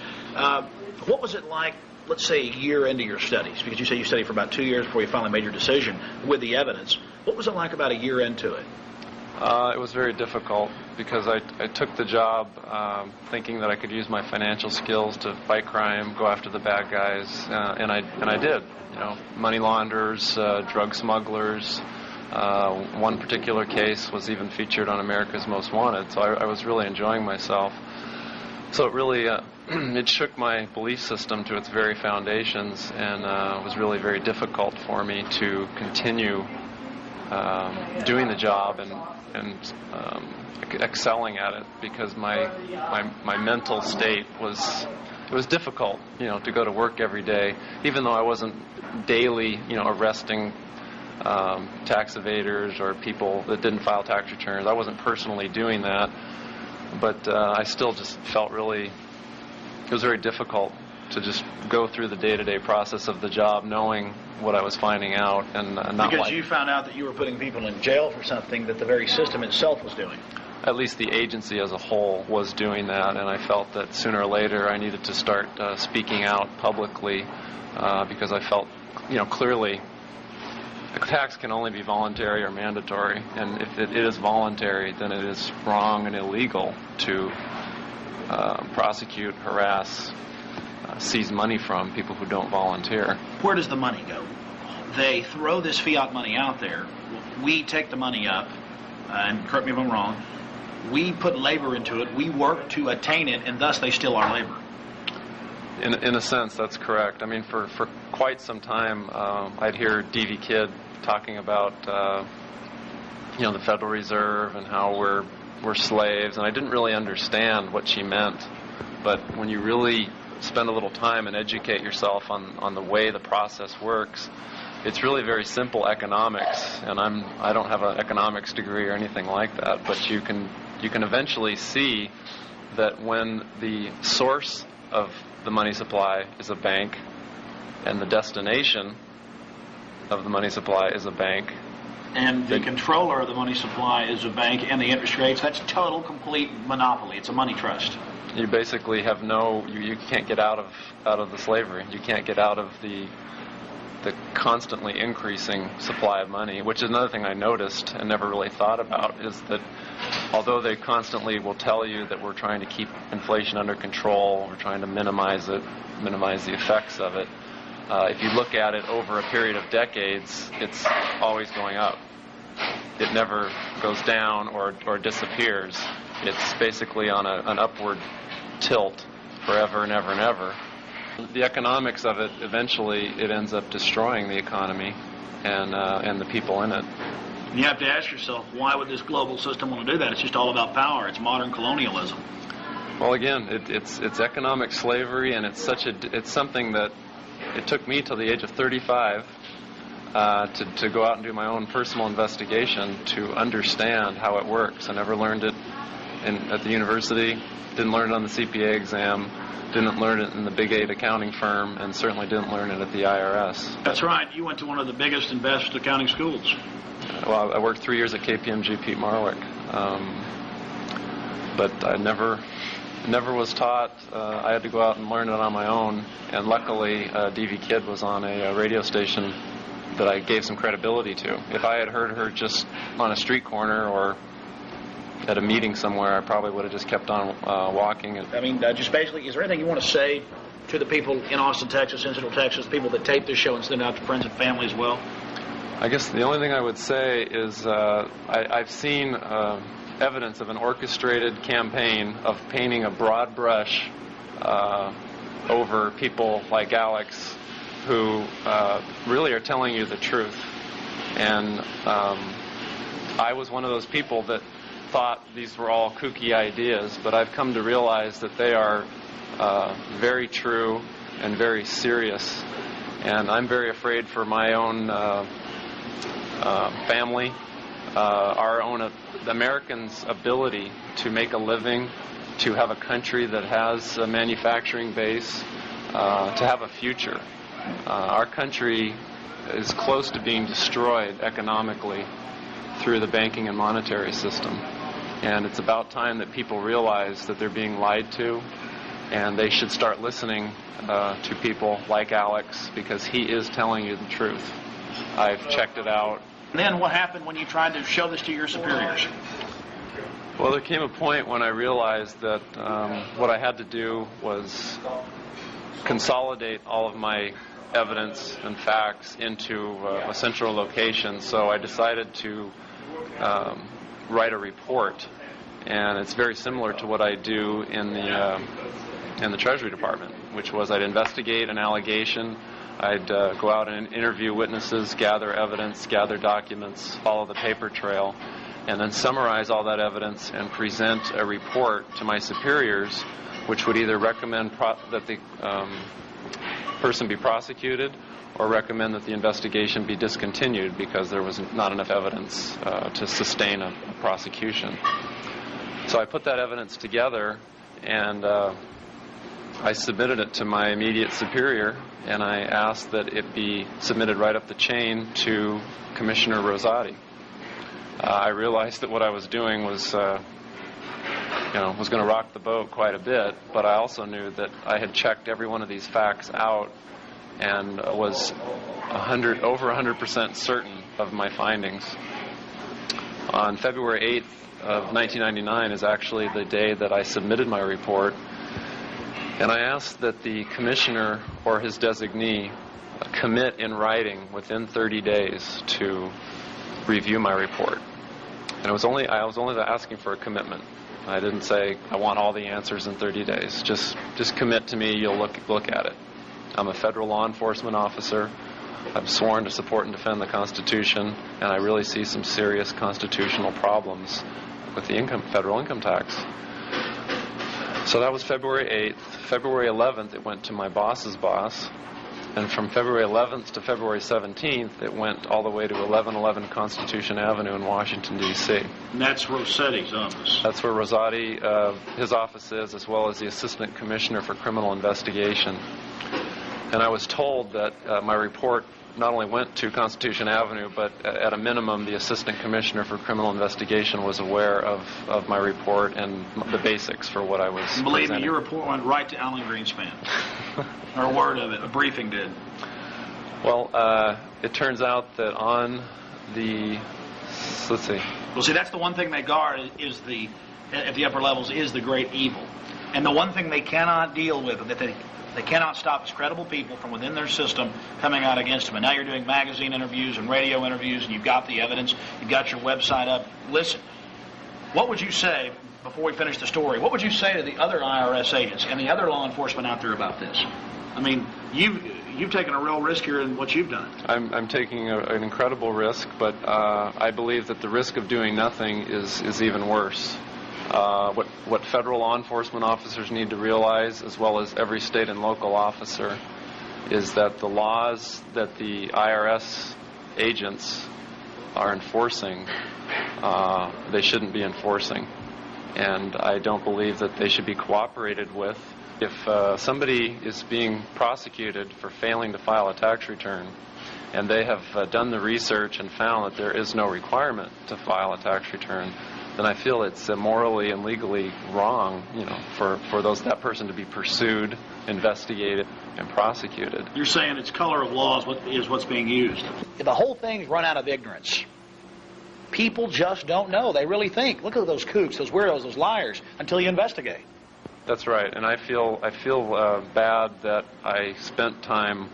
What was it like, let's say, a year into your studies? Because you say you studied for about 2 years before you finally made your decision with the evidence. What was it like about a year into it? It was very difficult, because I took the job thinking that I could use my financial skills to fight crime, go after the bad guys, and I did. You know, money launderers, drug smugglers. One particular case was even featured on America's Most Wanted, so I was really enjoying myself. So it really it shook my belief system to its very foundations, and was really very difficult for me to continue doing the job and excelling at it, because my mental state was difficult, you know, to go to work every day, even though I wasn't daily, you know, arresting tax evaders or people that didn't file tax returns. I wasn't personally doing that, but I still just felt it was very difficult to just go through the day-to-day process of the job, knowing what I was finding out, and not because you found out that you were putting people in jail for something that the very system itself was doing. At least the agency as a whole was doing that, and I felt that sooner or later I needed to start speaking out publicly, because I felt, you know, clearly a tax can only be voluntary or mandatory, and if it is voluntary, then it is wrong and illegal to prosecute, harass, seize money from people who don't volunteer. Where does the money go? They throw this fiat money out there. We take the money up, and correct me if I'm wrong, we put labor into it, we work to attain it, and thus they steal our labor. In a sense, that's correct. I mean, for quite some time, I'd hear D.V. Kidd talking about, you know, the Federal Reserve and how we're slaves, and I didn't really understand what she meant. But when you really spend a little time and educate yourself on the way the process works, it's really very simple economics. And I don't have an economics degree or anything like that, but you can eventually see that when the source of the money supply is a bank, and the destination of the money supply is a bank, and the controller of the money supply is a bank, and the interest rates, that's total, complete monopoly. It's a money trust. You basically have you can't get out of the slavery. You can't get out of the constantly increasing supply of money, which is another thing I noticed and never really thought about, is that although they constantly will tell you that we're trying to keep inflation under control, we're trying to minimize the effects of it, if you look at it over a period of decades, it's always going up. It never goes down or disappears. It's basically on an upward tilt forever and ever and ever. The economics of it, eventually, it ends up destroying the economy and the people in it. You have to ask yourself, why would this global system want to do that? It's just all about power. It's modern colonialism. Well, again, it's economic slavery, and it's something that it took me till the age of 35 to go out and do my own personal investigation to understand how it works. I never learned it at the university, didn't learn it on the CPA exam, didn't learn it in the Big 8 accounting firm, and certainly didn't learn it at the IRS. That's right. You went to one of the biggest and best accounting schools. Well, I worked 3 years at KPMG Pete Marwick, but I never was taught. I had to go out and learn it on my own, and luckily D.V. Kidd was on a radio station that I gave some credibility to. If I had heard her just on a street corner or at a meeting somewhere, I probably would have just kept on walking. I mean, just basically, is there anything you want to say to the people in Austin, Texas, in Central Texas, people that tape this show and send it out to friends and family as well? I guess the only thing I would say is I've seen evidence of an orchestrated campaign of painting a broad brush over people like Alex who really are telling you the truth. And I was one of those people that thought these were all kooky ideas, but I've come to realize that they are very true and very serious. And I'm very afraid for my own family, the Americans' ability to make a living, to have a country that has a manufacturing base, to have a future. Our country is close to being destroyed economically through the banking and monetary system. And it's about time that people realize that they're being lied to, and they should start listening to people like Alex, because he is telling you the truth. I've checked it out. And then what happened when you tried to show this to your superiors? Well, there came a point when I realized that what I had to do was consolidate all of my evidence and facts into a central location. So I decided to write a report, and it's very similar to what I do in the Treasury Department, which was I'd investigate an allegation, I'd go out and interview witnesses, gather evidence, gather documents, follow the paper trail, and then summarize all that evidence and present a report to my superiors, which would either recommend that the person be prosecuted or recommend that the investigation be discontinued because there was not enough evidence to sustain a prosecution. So I put that evidence together, and I submitted it to my immediate superior, and I asked that it be submitted right up the chain to Commissioner Rosati. I realized that what I was doing was going to rock the boat quite a bit, but I also knew that I had checked every one of these facts out and was over 100% certain of my findings. On February 8th of 1999 is actually the day that I submitted my report, and I asked that the commissioner or his designee commit in writing within 30 days to review my report. And I was only asking for a commitment. I didn't say I want all the answers in 30 days. Just commit to me. You'll look at it. I'm a federal law enforcement officer. I'm sworn to support and defend the Constitution, and I really see some serious constitutional problems with the federal income tax. So that was February 8th. February 11th, it went to my boss's boss. And from February 11th to February 17th, it went all the way to 1111 Constitution Avenue in Washington, D.C. And that's Rossetti's office. That's where Rosati, his office is, as well as the Assistant Commissioner for Criminal Investigation. And I was told that my report not only went to Constitution Avenue, but at a minimum, the Assistant Commissioner for Criminal Investigation was aware of my report and the basics for what I was presenting. Believe me, your report went right to Alan Greenspan. Or a word of it, a briefing did. Well, it turns out that on the, let's see. Well, see, that's the one thing they guard is at the upper levels is the great evil. And the one thing they cannot deal with, that they cannot stop, is credible people from within their system coming out against them. And now you're doing magazine interviews and radio interviews, and you've got the evidence, you've got your website up. Listen, what would you say, before we finish the story, what would you say to the other IRS agents and the other law enforcement out there about this? I mean, you've taken a real risk here in what you've done. I'm taking an incredible risk, but I believe that the risk of doing nothing is even worse. What federal law enforcement officers need to realize, as well as every state and local officer, is that the laws that the IRS agents are enforcing, they shouldn't be enforcing. And I don't believe that they should be cooperated with. If somebody is being prosecuted for failing to file a tax return, and they have done the research and found that there is no requirement to file a tax return, then I feel it's morally and legally wrong, for that person to be pursued, investigated, and prosecuted. You're saying it's color of law is what's being used. The whole thing's run out of ignorance. People just don't know. They really think, look at those kooks, those weirdos, those liars, until you investigate. That's right, and I feel bad that I spent time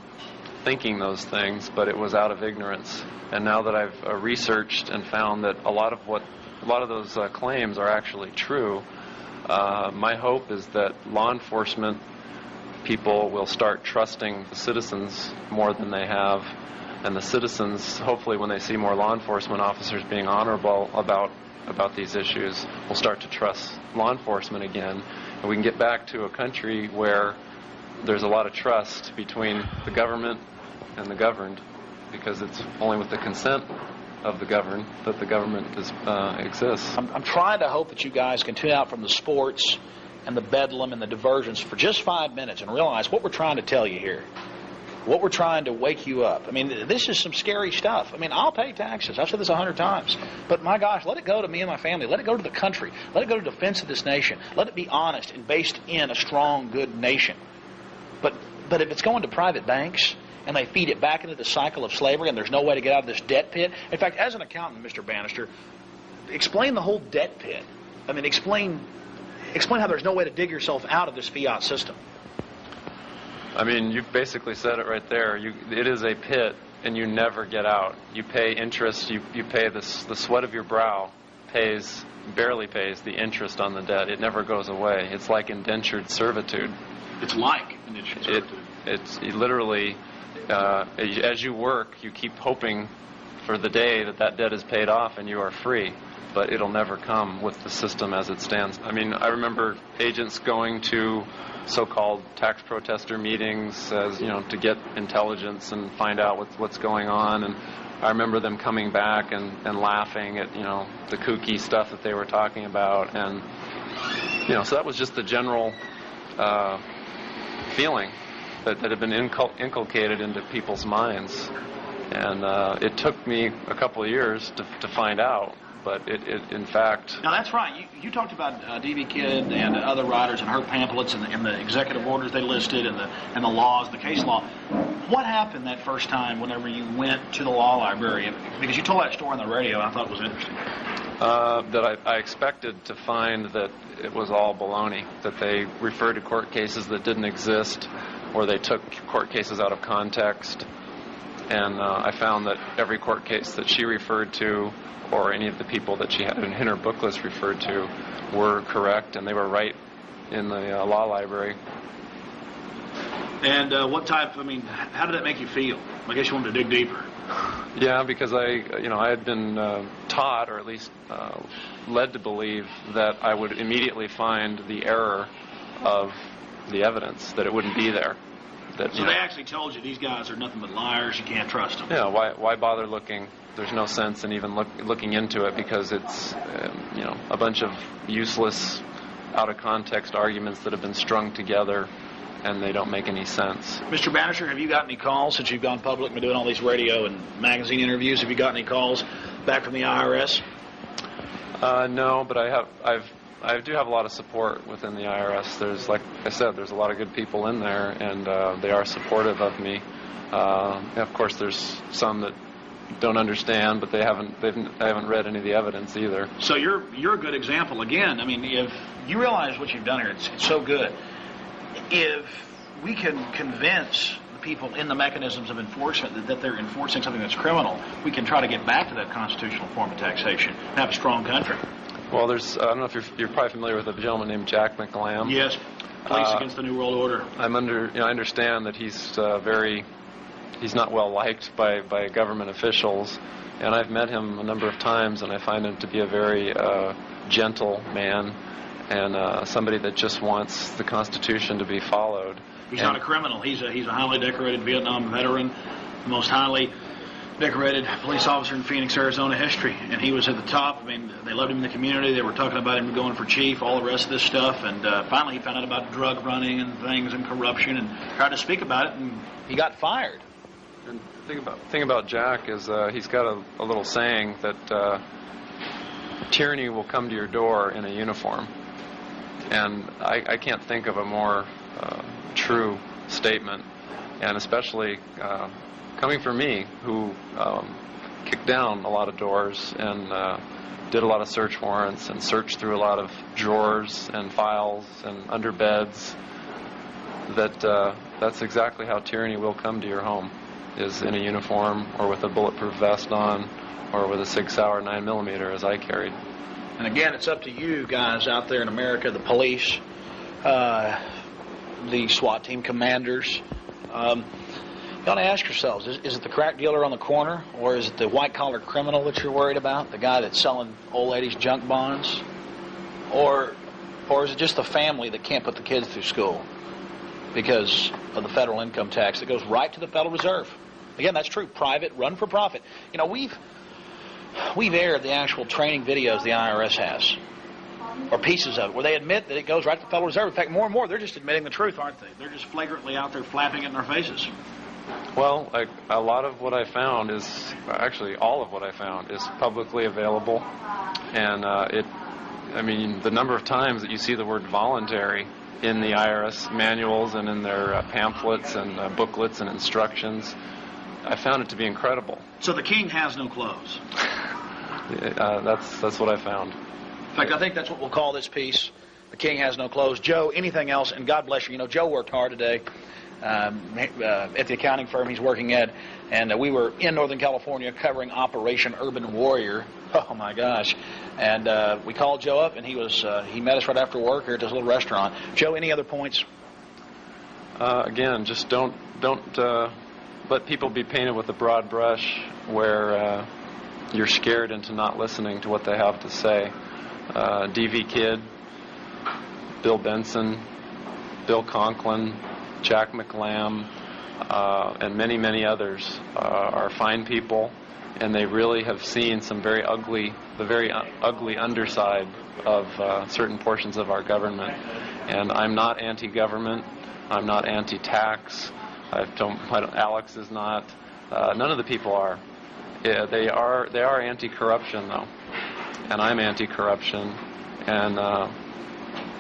thinking those things, but it was out of ignorance. And now that I've researched and found that a lot of those claims are actually true, my hope is that law enforcement people will start trusting the citizens more than they have, And the citizens, hopefully when they see more law enforcement officers being honorable about these issues, will start to trust law enforcement again. And we can get back to a country where there's a lot of trust between the government and the governed, because it's only with the consent of the governed that the government exists. I'm trying to hope that you guys can tune out from the sports and the bedlam and the diversions for just 5 minutes and realize what we're trying to tell you here. What we're trying to wake you up. I mean, this is some scary stuff. I mean, I'll pay taxes. I've said this 100 times. But my gosh, let it go to me and my family. Let it go to the country. Let it go to defense of this nation. Let it be honest and based in a strong, good nation. But if it's going to private banks and they feed it back into the cycle of slavery and there's no way to get out of this debt pit. In fact, as an accountant, Mr. Bannister, explain the whole debt pit. I mean, explain how there's no way to dig yourself out of this fiat system. I mean, you've basically said it right there. It is a pit, and you never get out. You pay interest. You pay the sweat of your brow barely pays the interest on the debt. It never goes away. It's like indentured servitude. It's like indentured servitude. It's literally, as you work, you keep hoping for the day that debt is paid off and you are free. But it'll never come with the system as it stands. I mean, I remember agents going to so-called tax protester meetings, to get intelligence and find out what's going on. And I remember them coming back and laughing at, the kooky stuff that they were talking about. And, so that was just the general feeling that had been inculcated into people's minds. And it took me a couple of years to find out. But it in fact... Now, that's right. You talked about D.V. Kidd and other writers and her pamphlets and the executive orders they listed and the laws, the case law. What happened that first time whenever you went to the law library? Because you told that story on the radio, and I thought it was interesting. That I expected to find that it was all baloney, that they referred to court cases that didn't exist, or they took court cases out of context. And I found that every court case that she referred to, or any of the people that she had in her book list referred to, were correct, and they were right in the law library. And how did that make you feel? I guess you wanted to dig deeper. Yeah, because I had been taught, or at least led to believe, that I would immediately find the error of the evidence, that it wouldn't be there. So they actually told you these guys are nothing but liars, you can't trust them. Yeah, why bother looking? There's no sense in even looking into it, because it's a bunch of useless, out of context arguments that have been strung together, and they don't make any sense. Mr. Bannister, have you got any calls since you've gone public and been doing all these radio and magazine interviews? Have you got any calls back from the IRS? No, but I do have a lot of support within the IRS. There's, like I said, there's a lot of good people in there, and they are supportive of me. Of course, there's some that don't understand, but they haven't read any of the evidence either. So you're a good example. Again, I mean, if you realize what you've done here, it's so good. If we can convince the people in the mechanisms of enforcement that they're enforcing something that's criminal, we can try to get back to that constitutional form of taxation and have a strong country. Well, I don't know if you're probably familiar with a gentleman named Jack McLam. Yes, Police Against the New World Order. I understand that he's not well liked by government officials, and I've met him a number of times, and I find him to be a very gentle man, and somebody that just wants the Constitution to be followed. He's not a criminal. He's a highly decorated Vietnam veteran, the most highly decorated police officer in Phoenix, Arizona history, and he was at the top. I mean, they loved him in the community. They were talking about him going for chief, all the rest of this stuff, and finally he found out about drug running and things and corruption and tried to speak about it, and he got fired. And the thing about Jack is he's got a little saying that tyranny will come to your door in a uniform, and I can't think of a more true statement, and especially coming from me, who kicked down a lot of doors and did a lot of search warrants and searched through a lot of drawers and files and under beds, that's exactly how tyranny will come to your home, is in a uniform or with a bulletproof vest on or with a 6 Sauer 9mm as I carried. And again, it's up to you guys out there in America, the police, the SWAT team commanders, You ought to ask yourselves, is it the crack dealer on the corner, or is it the white-collar criminal that you're worried about, the guy that's selling old ladies junk bonds? Or is it just the family that can't put the kids through school because of the federal income tax that goes right to the Federal Reserve? Again, that's true. Private, run for profit. You know, we've aired the actual training videos the IRS has, or pieces of it, where they admit that it goes right to the Federal Reserve. In fact, more and more, they're just admitting the truth, aren't they? They're just flagrantly out there flapping it in our faces. Well, a lot of what I found is, actually all of what I found is publicly available, and I mean, the number of times that you see the word voluntary in the IRS manuals and in their pamphlets and booklets and instructions, I found it to be incredible. So the king has no clothes. That's what I found. In fact, I think that's what we'll call this piece. The king has no clothes. Joe, anything else? And God bless you. You know, Joe worked hard today at the accounting firm he's working at, and we were in Northern California covering Operation Urban Warrior. Oh my gosh! And we called Joe up, and he met us right after work here at this little restaurant. Joe, any other points? Again, just don't let people be painted with a broad brush where you're scared into not listening to what they have to say. DV Kidd, Bill Benson, Bill Conklin, Jack McLam, and many, many others are fine people, and they really have seen the very ugly underside of certain portions of our government. And I'm not anti-government. I'm not anti-tax. Alex is not. None of the people are. Yeah, they are anti-corruption, though, and I'm anti-corruption, and.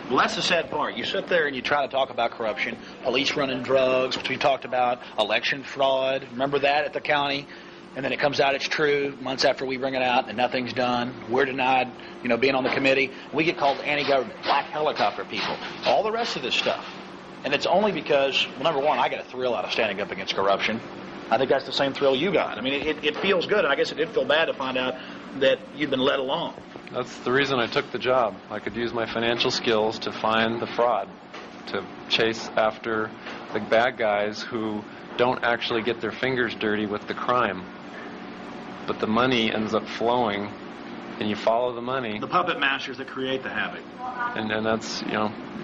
Well, that's the sad part. You sit there and you try to talk about corruption, police running drugs, which we talked about, election fraud. Remember that at the county? And then it comes out it's true months after we bring it out and nothing's done. We're denied, being on the committee. We get called anti-government, black helicopter people, all the rest of this stuff. And it's only because, well, number one, I get a thrill out of standing up against corruption. I think that's the same thrill you got. I mean, it feels good, and I guess it did feel bad to find out that you'd been led along. That's the reason I took the job. I could use my financial skills to find the fraud, to chase after the bad guys who don't actually get their fingers dirty with the crime. But the money ends up flowing, and you follow the money. The puppet masters that create the havoc. And that's,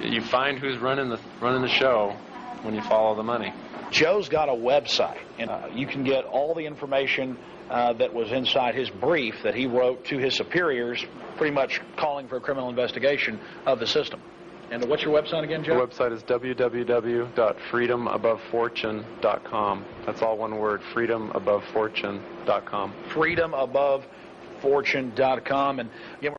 you find who's running the show when you follow the money. Joe's got a website, and you can get all the information that was inside his brief that he wrote to his superiors, pretty much calling for a criminal investigation of the system. And what's your website again, Joe? The website is www.freedomabovefortune.com. That's all one word, freedomabovefortune.com. Freedomabovefortune.com. And again,